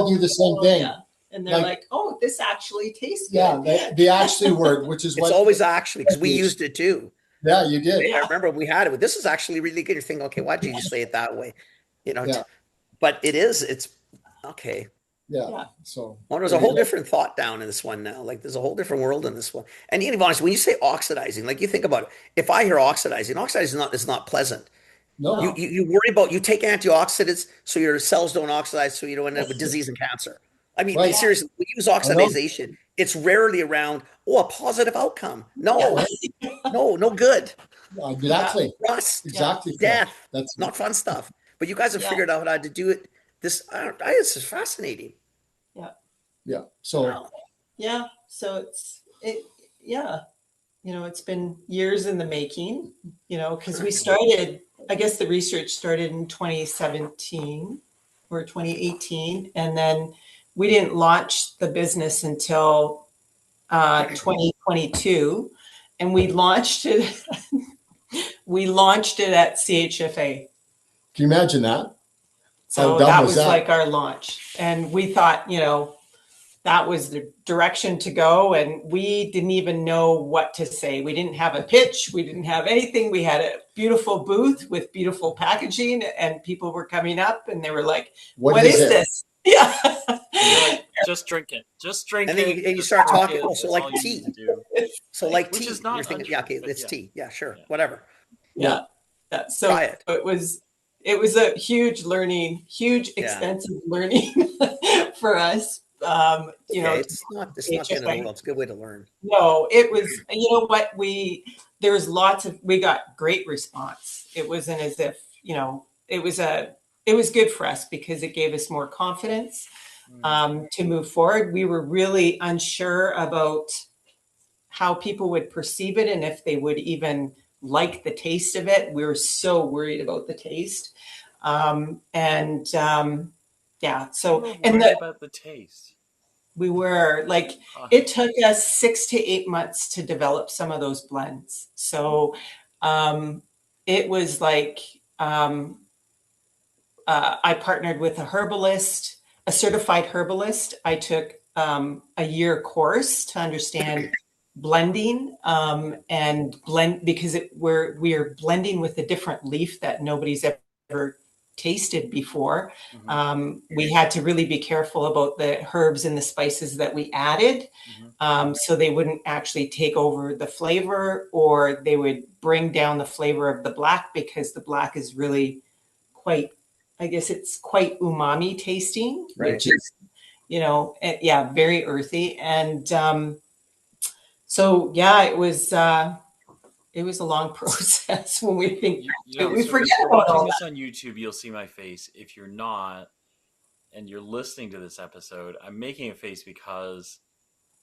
do the same thing. Yeah. And they're like, oh, this actually tastes good. Yeah, the actually word, which is it's always actually, because we used it too. Yeah, you did. I remember we had it. This is actually really good. You're thinking, okay, why did you say it that way? But it's okay. Yeah. So there's a whole different thought down in this one now. Like there's a whole different world in this one. And even honest, when you say oxidizing, like you think about it, if I hear oxidizing is not pleasant. No. You worry about, you take antioxidants so your cells don't oxidize, so you don't end up with disease and cancer. I mean, seriously, we use oxidization. It's rarely around, a positive outcome. No, no good. Exactly. Rust. Exactly. Death. That's not fun stuff. But you guys have figured out how to do it. This is fascinating. Yeah. So. Wow. Yeah. So it's been years in the making, because we started, I guess the research started in 2017 or 2018. And then we didn't launch the business until 2022. And we launched it at CHFA. Can you imagine that? So that was like our launch. And we thought, that was the direction to go. And we didn't even know what to say. We didn't have a pitch. We didn't have anything. We had a beautiful booth with beautiful packaging, and people were coming up and they were like, what is this? Yeah. Like, just drink it. Just drink it. And you start talking. So like tea. So like Which tea. Is not you're thinking, okay, it's tea. Yeah, sure. Yeah. Whatever. Yeah. So it was a huge learning, expensive learning for us. It's not the end of the world. It's a good way to learn. No, it was, we got great response. It wasn't as if, it was good for us because it gave us more confidence to move forward. We were really unsure about how people would perceive it and if they would even like the taste of it. We were so worried about the taste. So about the taste. We were like, it took us 6 to 8 months to develop some of those blends. So it was like, I partnered with a certified herbalist. I took a year course to understand blending and blend, because we are blending with a different leaf that nobody's ever tasted before. We had to really be careful about the herbs and the spices that we added, so they wouldn't actually take over the flavor, or they would bring down the flavor of the black, because the black is really quite, I guess it's quite umami tasting, which is, very earthy. And it was a long process when we think we forget about all this that. On YouTube, you'll see my face. If you're not, and you're listening to this episode, I'm making a face because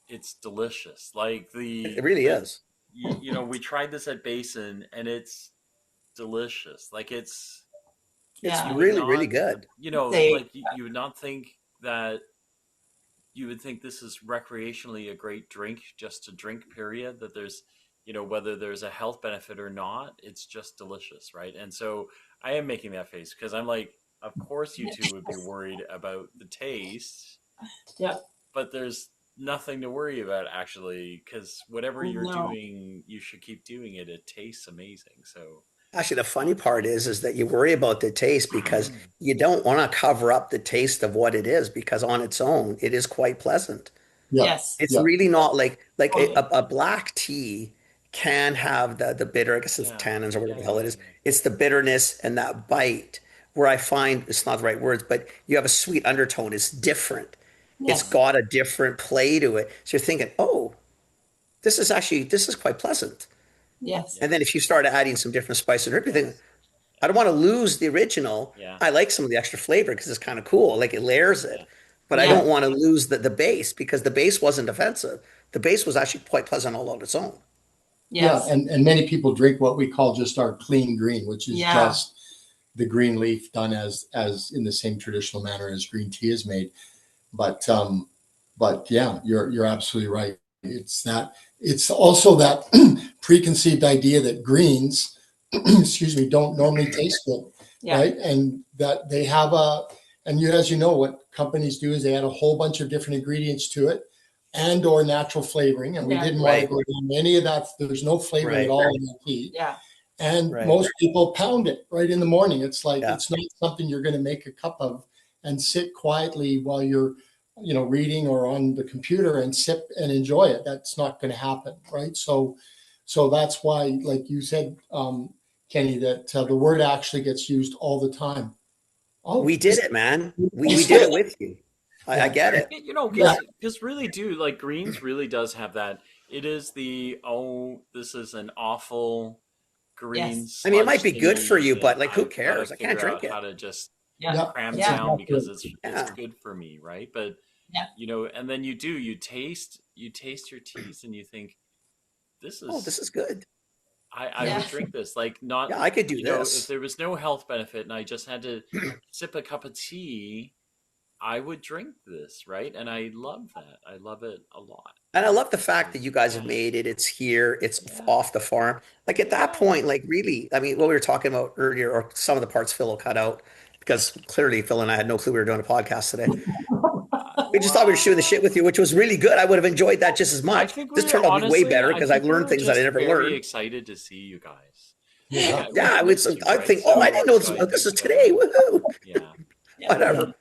it's delicious. Like it really is. We tried this at Basin, and it's delicious. Like it's really, really good. You would not think that. You would think this is recreationally a great drink, just to drink, period. That there's, whether there's a health benefit or not, it's just delicious, right? And so I am making that face because I'm like, of course you two would be worried about the taste. Yeah. But there's nothing to worry about, actually, because whatever you're doing, you should keep doing it. It tastes amazing. So Actually, the funny part is that you worry about the taste because you don't want to cover up the taste of what it is, because on its own, it is quite pleasant. Yeah, Yes. It's yeah, really not like Totally. a black tea can have the bitter, I guess it's tannins or whatever the hell it is. It's the bitterness and that bite where I find it's not the right words, but you have a sweet undertone. It's different. It's Yes. got a different play to it. So you're thinking, oh, this is quite pleasant. Yes. And then if you start adding some different spices and everything, I don't want to lose the original. Yeah. I like some of the extra flavor because it's kind of cool, like it layers it. But I Yeah. don't want to lose the base, because the base wasn't offensive. The base was actually quite pleasant all on its own. yeah. Yes. And many people drink what we call just our clean green, which is Yeah. just the green leaf done as in the same traditional manner as green tea is made. But yeah, you're absolutely right. It's also that preconceived idea that greens, excuse me, don't normally taste good, Yeah. right? And that they have and you, as you know, what companies do is they add a whole bunch of different ingredients to it and or natural flavoring. And we Yeah. didn't want to Right. go down any of that. There's no flavoring Right. at all in the tea. Yeah. And Right. most people pound it right in the morning. It's like, Yeah. it's not something you're going to make a cup of and sit quietly while you're, reading or on the computer and sip and enjoy it. That's not going to happen. Right. So that's why, like you said, Kenny, that the word actually gets used all the time. Oh, We did it, man. We did it with you. I get it. Yeah. Because really do, like, greens really does have that. It is the, oh, this is an awful green Yes. I mean, it might sludge be good for thingy you, that but like, who I've gotta cares? I can't figure drink out it. how to just Yeah. Yeah. cram Yeah. down because Exactly. it's Yeah. good for me, right? But Yeah. and then you taste your teas and you think, this Oh, is this is good. I Yeah. would drink this. Like, not, Yeah, I could do if this. there was no health benefit and I just had to sip a cup of tea, I would drink this, right? And I love that. I love it a lot. And I love the fact that you guys have Yeah. made it. It's here. It's Yeah. off the farm. Like at that Yeah. point, like really, I mean, what we were talking about earlier, or some of the parts Phil will cut out, because clearly Phil and I had no clue we were doing a podcast today. We just thought we were shooting the shit with you, which was really good. I would have enjoyed that just as I much. think This turned out to be way better because I've learned things that I just never very learned. excited to see you guys. Yeah. Yeah, I would. missed you, I right? think, So oh, I didn't know this. excited. This is today. Woohoo! Yeah. Whatever.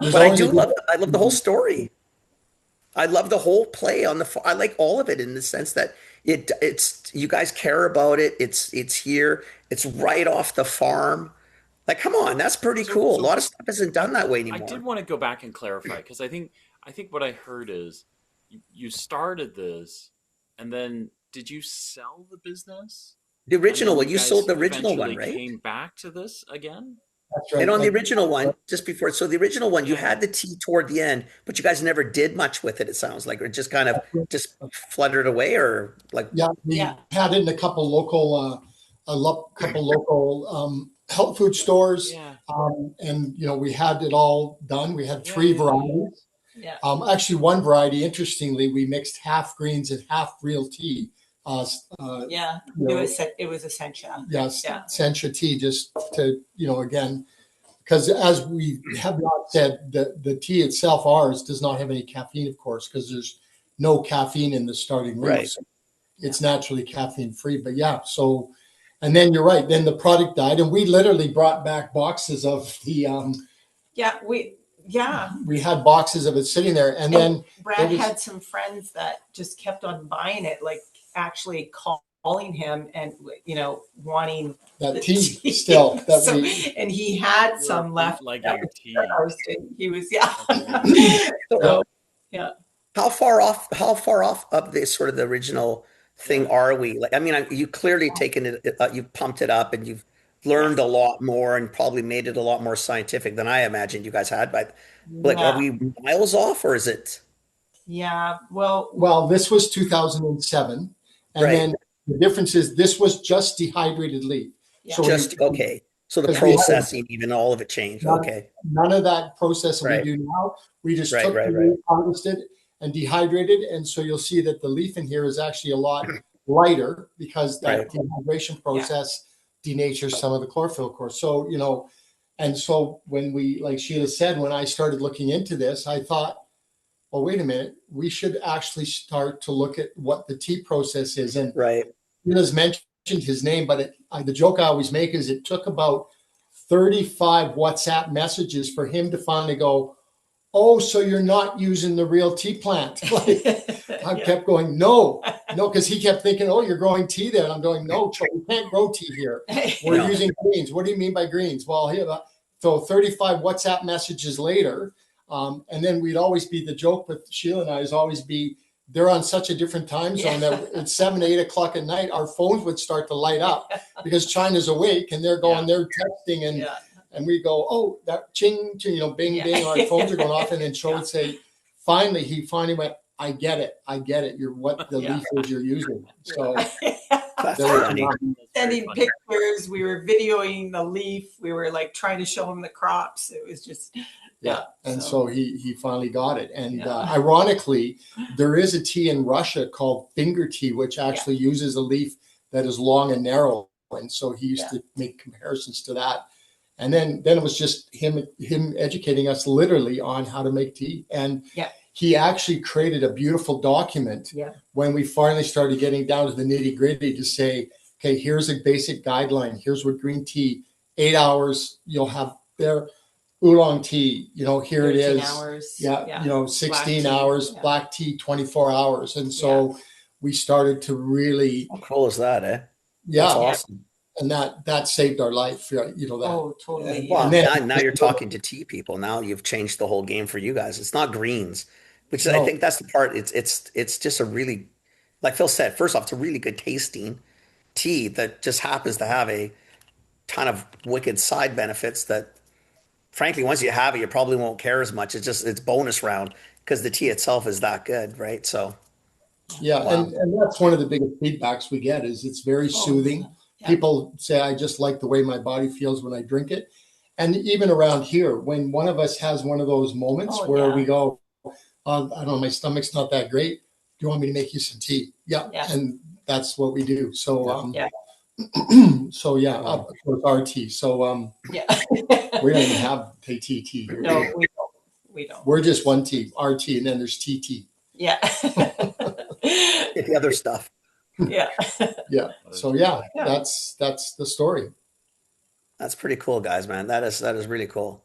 There's But I always a do good- love. I love the whole story. I love the whole play on the. I like all of it in the sense that it's you guys care about it. It's here. It's right off the farm. Like, come on, that's pretty cool. A lot of stuff isn't done that way I did anymore. want to go back and clarify, because I think what I heard is you started this, and then did you sell the business? The And original then one, you you guys sold the original one, eventually right? came back to this again? That's right. And on the Like, original one, just before, so the original one, you Yeah. had the tea toward the end, but you guys never did much with it. It sounds like, or just kind of just fluttered away, or like, yeah, we Yeah. had it in a couple local, couple local health food stores. Yeah. And we had it all done. We had three Yeah. varieties. Yeah. Actually, one variety, interestingly, we mixed half greens and half real tea. Yeah. You know, It was Essentia. Yes, Yeah. Sencha tea, just to, again, because as we have not said, the tea itself, ours, does not have any caffeine, of course, because there's no caffeine in the starting leaf. Right. So it's naturally caffeine free. But yeah, so, and then you're right, then the product died, and we literally brought back boxes of the, Yeah. we had boxes of it sitting there, and then Brad it was- had some friends that just kept on buying it, like actually calling him and wanting the that tea still, that So- we, and he had some left. Like that your was tea. roasted. He was yeah. So, Yeah. how far off of this sort of the original thing are we? Like, I mean, you clearly taken it, you've pumped it up, and you've learned a lot more, and probably made it a lot more scientific than I imagined you guys had. But like, Yeah. are we miles off, or is it? Yeah. Well, well, this was 2007, and Right. then the difference is this was just dehydrated leaf. Yeah. So Just okay. So the Because we had- processing, even all of it changed. None- Okay. none of that process Right. we do now. We just Right, took right, the right. leaf, harvested, and dehydrated, and so you'll see that the leaf in here is actually a lot lighter because that Right. dehydration process denatures some of the chlorophyll, of course. So and so when we, like Sheila said, when I started looking into this, I thought, well, wait a minute, we should actually start to look at what the tea process is. And Right. Sheila's mentioned his name, but the joke I always make is it took about 35 WhatsApp messages for him to finally go, oh, so you're not using the real tea plant. Like, I kept going, no, because he kept thinking, oh, you're growing tea there. And I'm going, no, Joe, we can't grow tea here. We're using greens. What do you mean by greens? Well, here, so 35 WhatsApp messages later, and then we'd always be, the joke with Sheila and I is always be, they're on such a different time zone that at 7, 8 o'clock at night, our phones would start to light up because China's awake and they're going, they're texting and we go, oh, that ching, ching, bing, bing, our phones are going off. And then Joe would say, he finally went, I get it. You're what the leaf is you're using. So That's funny. Sending pictures. We were videoing the leaf. We were like trying to show him the crops. It was just, And so he finally got it. And ironically, there is a tea in Russia called finger tea, which actually uses a leaf that is long and narrow. And so he used to make comparisons to that. And then it was just him educating us literally on how to make tea. And he actually created a beautiful document when we finally started getting down to the nitty gritty to say, okay, here's a basic guideline. Here's what green tea, 8 hours, you'll have there. Oolong tea, here it is. Hours. 16 hours, black tea, 24 hours. And so we started to really. How cool is that, eh? Yeah. That's awesome. And that saved our life, that. Oh, totally. Well, now you're talking to tea people. Now you've changed the whole game for you guys. It's not greens, which I think that's the part. It's just a really, like Phil said, first off, it's a really good tasting tea that just happens to have a ton of wicked side benefits that, frankly, once you have it, you probably won't care as much. It's bonus round because the tea itself is that good, right? So, and that's one of the biggest feedbacks we get is it's very soothing. People say, I just like the way my body feels when I drink it. And even around here, when one of us has one of those moments where we go, I don't know, my stomach's not that great. Do you want me to make you some tea? Yeah. And that's what we do. So, of course, our tea. So, we don't even have tea here. No, we don't. We're just one tea, our tea, and then there's tea. Yeah. Get the other stuff. Yeah. So that's the story. That's pretty cool, guys, man. That is really cool.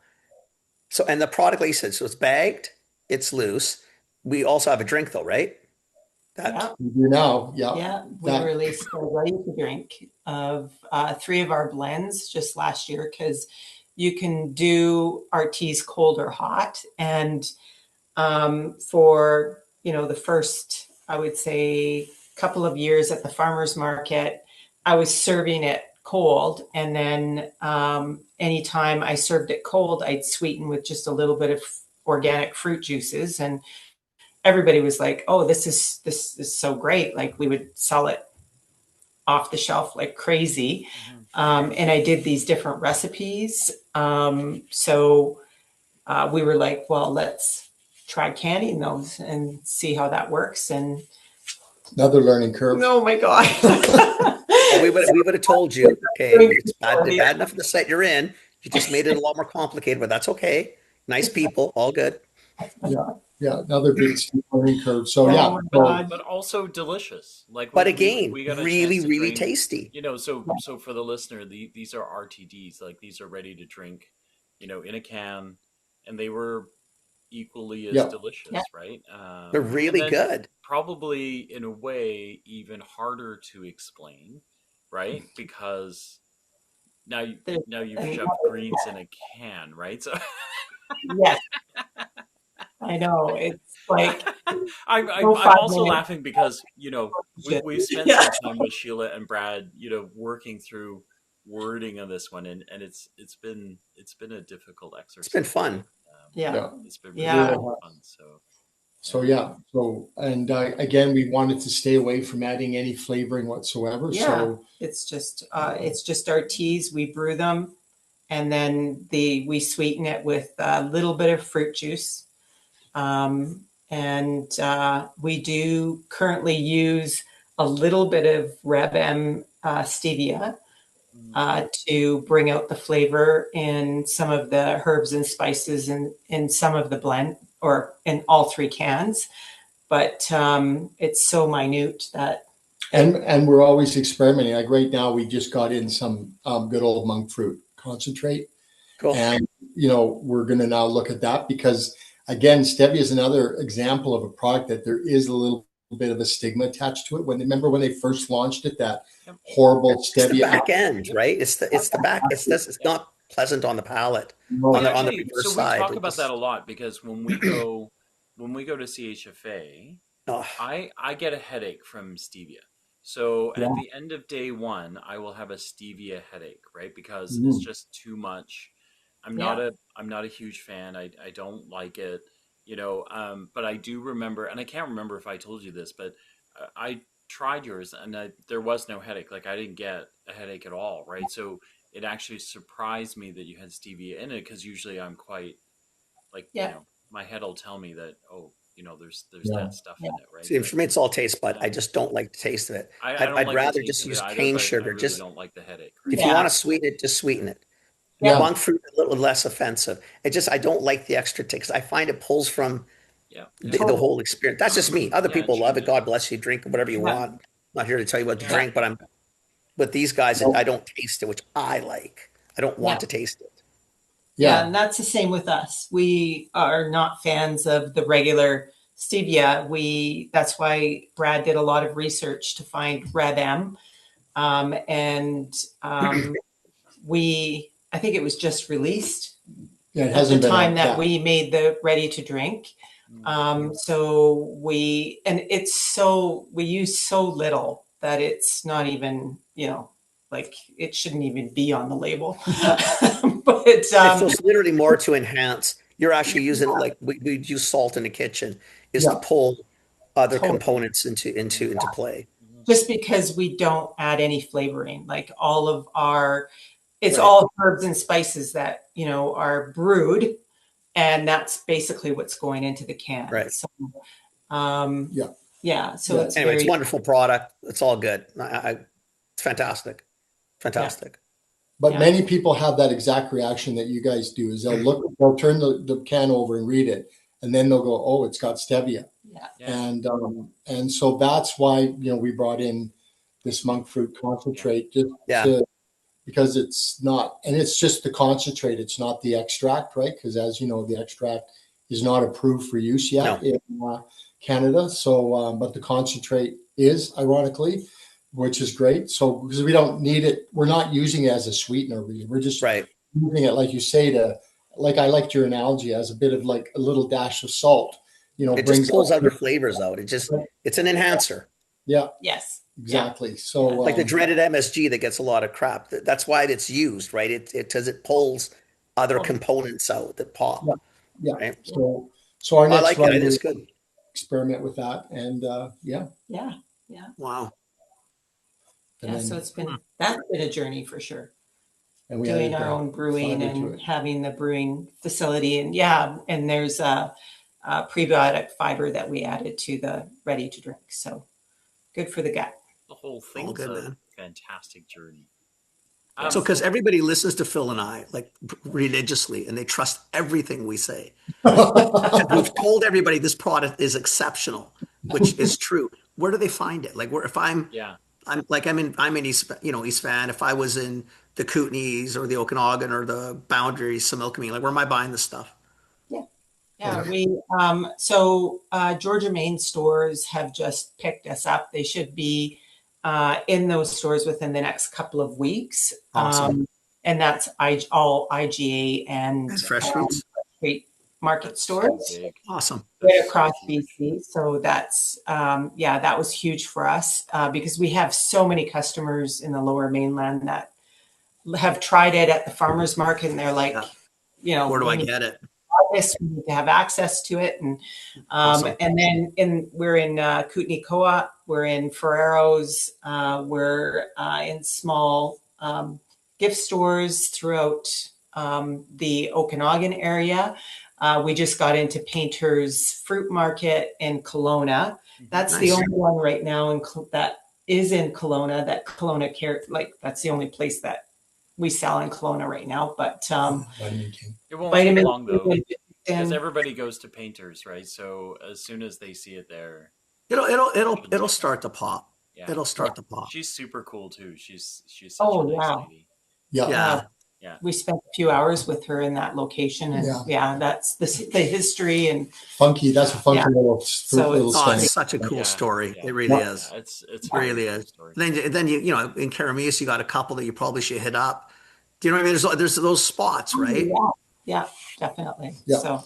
So, and the product, like you said, so it's bagged, it's loose. We also have a drink though, right? We do now. We released a ready to drink of 3 of our blends just last year because you can do our teas cold or hot. And for the first, I would say, couple of years at the farmers market, I was serving it cold, and then anytime I served it cold, I'd sweeten with just a little bit of organic fruit juices, and everybody was like, oh, this is so great. Like, we would sell it off the shelf like crazy. And I did these different recipes. So we were like, well, let's try canning those and see how that works. And another learning curve. Oh my God. we would have told you, okay, it's bad enough in the set you're in. You just made it a lot more complicated, but that's okay. Nice people, all good. Another big learning curve. So but also delicious. But again, we got a really tasty. So for the listener, these are RTDs. Like, these are ready to drink, in a can, and they were equally as delicious, right? They're really good. Probably in a way even harder to explain, right? Because now you've shoved greens in a can, right? So yes, I know, it's like I'm also laughing because we've spent some time with Sheila and Brad, working through wording on this one, and it's been a difficult exercise. It's been fun. It's been really fun. So again, we wanted to stay away from adding any flavoring whatsoever. So it's just our teas. We brew them, and then we sweeten it with a little bit of fruit juice. And we do currently use a little bit of Reb M stevia to bring out the flavor in some of the herbs and spices in some of the blend, or in all 3 cans. But it's so minute that And we're always experimenting. Like right now, we just got in some good old monk fruit concentrate. Cool. And, we're going to now look at that because, again, stevia is another example of a product that there is a little bit of a stigma attached to it. Remember when they first launched it, that horrible stevia. It's the back end, right? It's the back. It's not pleasant on the palate on the reverse side. We talk about that a lot because when we go to CHFA, I get a headache from stevia. So at the end of day one, I will have a stevia headache, right? Because it's just too much. I'm not a huge fan. I don't like it, but I do remember, and I can't remember if I told you this, but I tried yours and there was no headache. Like I didn't get a headache at all, right? So it actually surprised me that you had stevia in it because usually I'm quite like, my head will tell me that, there's that stuff in it, right? See, for me, it's all taste, but I just don't like the taste of it. I'd rather just use cane sugar. I really don't like the headache. If you want to sweeten it, just sweeten it. Monk fruit is a little less offensive. I don't like the extra taste. I find it pulls from the whole experience. That's just me. Other people love it. God bless you. Drink whatever you want. I'm not here to tell you what to drink, but with these guys, I don't taste it, which I like. I don't want to taste it. Yeah, and that's the same with us. We are not fans of the regular stevia. That's why Brad did a lot of research to find Red M. I think it was just released at the time that we made the ready to drink. We use so little that it's not even, like it shouldn't even be on the label. But it's literally more to enhance. You're actually using it like we use salt in the kitchen to pull other components into play. Just because we don't add any flavoring, like all of our, it's all herbs and spices that, are brewed, and that's basically what's going into the can. Right. So, So it's a wonderful product. It's all good. It's fantastic. Fantastic. Yeah. But many people have that exact reaction that you guys do is they'll turn the can over and read it, and then they'll go, oh, it's got stevia. Yeah. And so that's why, we brought in this monk fruit concentrate because it's not, and it's just the concentrate. It's not the extract, right? Because as you know, the extract is not approved for use yet in Canada. So, but the concentrate is, ironically, which is great. So because we don't need it, we're not using it as a sweetener. We're just using it, like you say, I liked your analogy, as a bit of like a little dash of salt. It just pulls other flavors out. It's an enhancer. Yeah. Yes. Exactly. So like the dreaded MSG that gets a lot of crap. That's why it's used, right? It pulls other components out that pop. Yeah. Right? So our next run is good. Experiment with that, and Wow. So that's been a journey for sure. And we doing our own brewing and having the brewing facility, and there's a prebiotic fiber that we added to the ready to drink. So good for the gut. The whole thing is a fantastic journey. So because everybody listens to Phil and I like religiously, and they trust everything we say. We've told everybody this product is exceptional, which is true. Where do they find it? Like if I'm in East Van. If I was in the Kootenays or the Okanagan or the Boundary, Similkameen, like where am I buying this stuff? We Georgia Main stores have just picked us up. They should be in those stores within the next couple of weeks. Awesome. And that's all IGA and fresh fruits market stores. Awesome. Right across BC. So that's that was huge for us because we have so many customers in the Lower Mainland that have tried it at the farmers market, and they're like, where do I get it? We need to have access to it, and and then we're in Kootenay Co-op, we're in Ferrero's, we're in small gift stores throughout the Okanagan area. We just got into Painter's Fruit Market in Kelowna. That's the only one right now that is in Kelowna. That Kelowna that's the only place that we sell in Kelowna right now. But it won't take long though, because everybody goes to Painters, right? So as soon as they see it there, it'll start to pop. Yeah. It'll start to pop. She's super cool too. She's such Oh, a nice wow. lady. Yeah. Yeah. Yeah. We spent a few hours with her in that location, and that's the history and Funky. That's a funky little So little it's- Oh, stand. it's such a cool Yeah, story. yeah. It really Yeah. is. It's It a really very cool is. story. Then you know, in Karamis, you got a couple that you probably should hit up. Do you know what I mean? There's those spots, right? yeah, definitely. Yeah. So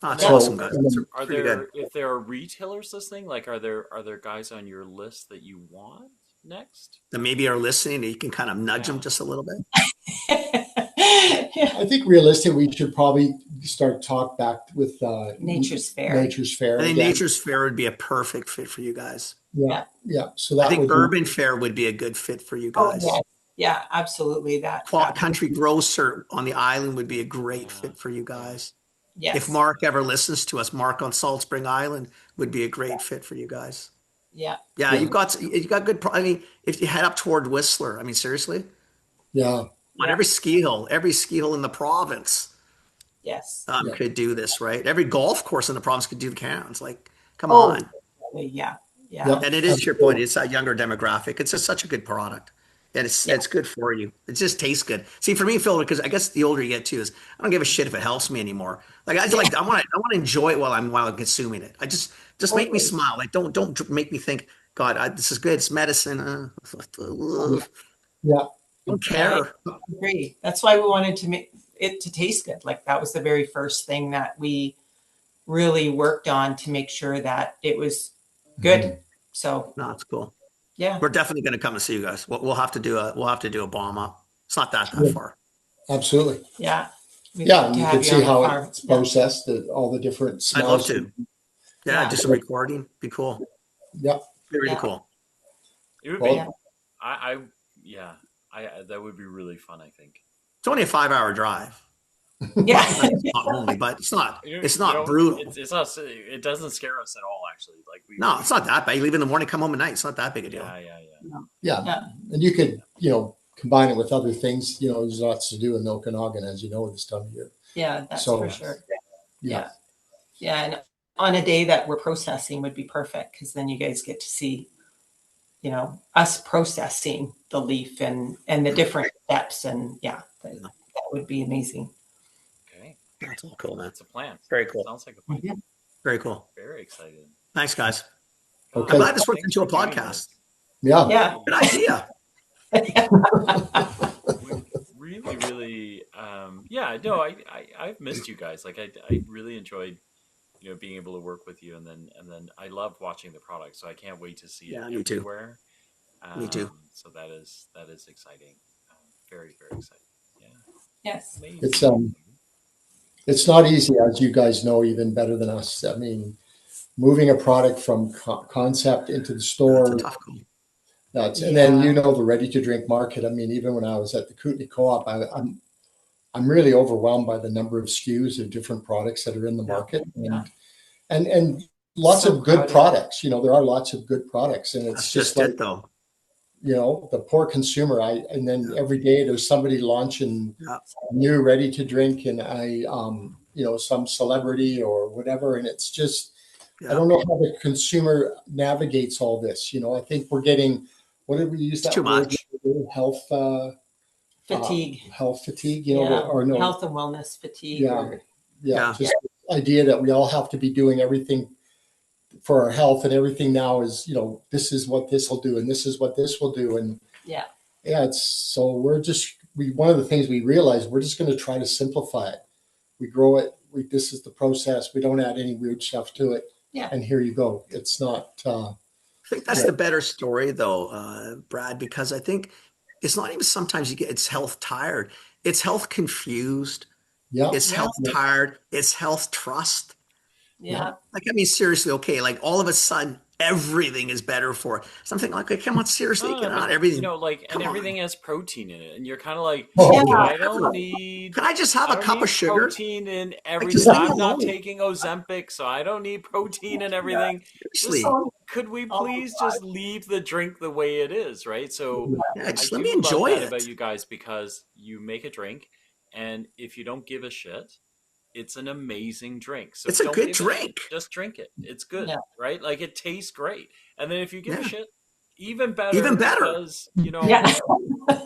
Oh, it's So, awesome, guys. and It's then- Are pretty there, good. if there are retailers listening, like are there guys on your list that you want next? That maybe are listening, and you can kind of nudge them just a little bit. I think realistically, we should probably start talk back with Nature's Fair. Nature's Fair. I think again. Nature's Fair would be a perfect fit for you guys. Yeah. So that I think would be- Urban Fair would be a good fit for you Oh, guys. yeah, absolutely. That Country Grocer on the island would be a great fit for you guys. Yes. If Mark ever listens to us, Mark on Salt Spring Island would be a great fit for you guys. Yeah. Yeah, you've got good. I mean, if you head up toward Whistler, I mean, seriously, Yeah. on every ski hill in the province Yes. could do this, right? Every golf course in the province could do the cans. Like, come on. Yeah. Yep. And it is to your point. It's that younger demographic. It's just such a good product, and it's good for you. It just tastes good. See, for me, Phil, because I guess the older you get too, is I don't give a shit if it helps me anymore. Like I want to enjoy it while I'm consuming it. I just make me smile. Like don't make me think, God, this is good. It's medicine. Yeah. Don't care. I agree. That's why we wanted to make it to taste good. Like that was the very first thing that we really worked on to make sure that it was good. So No, it's cool. yeah, We're definitely going to come and see you guys. We'll have to do a bomb up. It's not that far. Absolutely. yeah. We'd Yeah, love and to you have can see on the how farm. it's processed, all the different I'd love smells. to. Yeah. Yeah, just a recording. Be cool. Yep. Be really Yeah. cool. It would Well, be. That would be really fun. I think. It's only a 5-hour drive. Yeah. It's not only, but it's not. It's not brutal. It's not. It doesn't scare us at all. Actually, like No, it's not that bad. You leave in the morning, come home at night. It's not that big a deal. Yeah. And you could, combine it with other things. There's lots to do in Okanagan, as you know, this time of year. Yeah, that's So, for sure. Yeah. Yeah. And on a day that we're processing would be perfect because then you guys get to see, us processing the leaf and the different steps. And that would be amazing. Okay, That's all cool, man. that's a plan. Very cool. Sounds like a plan. Very cool. Very excited. Thanks, guys. Okay. I'm glad this worked Thanks into a for doing podcast. Yeah. Yeah. Good idea. Really, really, no, I've missed you guys. Like I really enjoyed, being able to work with you, and then I love watching the product. So I can't wait to see it Me too. everywhere. Me too. So that is exciting. Very, very exciting. Yeah. Yes. Amazing. It's not easy, as you guys know, even better than us. I mean, moving a product from concept into the store. That's a tough call. And then the ready to drink market. I mean, even when I was at the Kootenai Co-op, I'm really overwhelmed by the number of SKUs of different products that are in the market, and lots of good products. There are lots of good products, and it's That's just just like, it, though. the poor consumer. And then every day there's somebody launching Yeah. new ready to drink, and some celebrity or whatever, and it's just. I don't know how the consumer navigates all this. I think we're getting, what did we use that too word? much. Health Fatigue. health fatigue, or no. Health and wellness fatigue. Yeah. Just the idea that we all have to be doing everything for our health, and everything now is, this is what this will do, and this is what this will do. And it's so one of the things we realized, we're just going to try to simplify it. We grow it. This is the process. We don't add any weird stuff to it. Yeah. And here you go. It's not. I think that's the better story, though, Brad, because I think it's not even sometimes it's health tired. It's health confused. Yeah. It's health tired. It's health trust. Yeah. Like, I mean, seriously, okay, like all of a sudden, everything is better for it. Something like, come on, seriously, not everything. And everything has protein in it, and you're kind of like, Oh, I don't need. Can I just have a cup of sugar? Protein in everything. just leave me I'm not alone. taking Ozempic, so I don't need protein in everything. Seriously. Could we please just leave the drink the way it is, right? So just I let do me enjoy love that it. about you guys, because you make a drink, and if you don't give a shit, it's an amazing drink. So It's a don't good give drink. Just drink it. It's good, Yeah. right? Like, it tastes great. And then if you give a shit, even better. Even better. Because,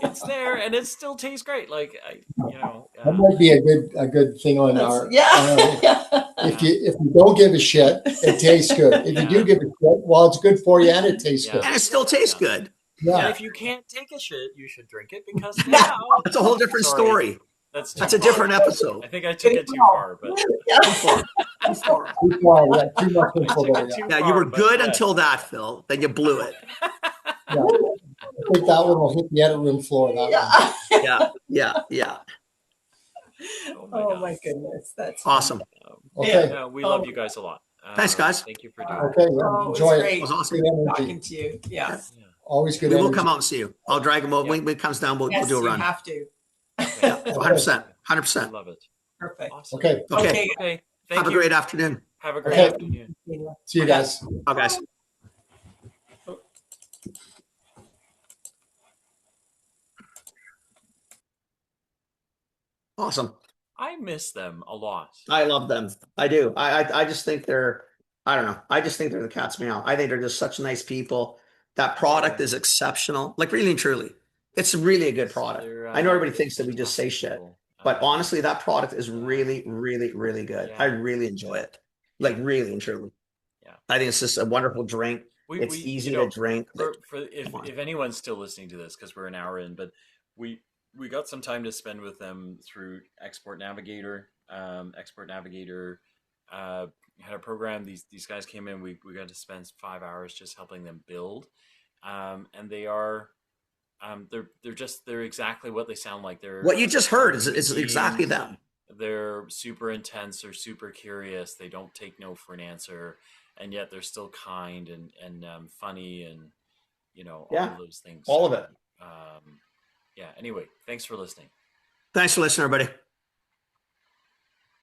it's there and it still tastes great. Like, that might be a good thing on our. If you don't give a shit, it tastes good. If you do give a shit, well, it's good for you and it tastes good. And it still tastes good. Yeah. And if you can't take a shit, you should drink it because now That's a whole different story. That's a different episode. I think I took it too far, but Too far. Too much info. Yeah, you were good until that, Phil. Then you blew it. Yeah. I think that one will hit the edit room floor. Yeah. Oh my goodness, that's awesome. Okay. Yeah, we love you guys a lot. Thanks, guys. Thank you for doing Okay, enjoy it. It was awesome talking to you. Yeah. Always good. We will energy. come out and see you. I'll drag him over. When it comes down, we'll do a run. You have to. 100%. 100%. I love it. Perfect. Awesome. Okay. Thank Have a you. great afternoon. Have a great Okay. afternoon. See you guys. Bye, guys. Awesome. I miss them a lot. I love them. I do. I just think they're, I don't know. I just think they're the cat's meow. I think they're just such nice people. That product is exceptional. Like really and truly. It's really a good product. I know everybody thinks that we just say shit, but honestly, that product is really, really, really good. I really enjoy it. Like really and truly. Yeah. I think it's just a wonderful drink. It's easy to drink. If anyone's still listening to this, because we're an hour in, but we got some time to spend with them through Export Navigator. Export Navigator had a program. These guys came in. We got to spend 5 hours just helping them build, and they are they're exactly what they sound like. They're what you just heard is exactly them. They're super intense. They're super curious. They don't take no for an answer, and yet they're still kind and funny and all of those things. All of it. Yeah. Anyway, thanks for listening. Thanks for listening, everybody.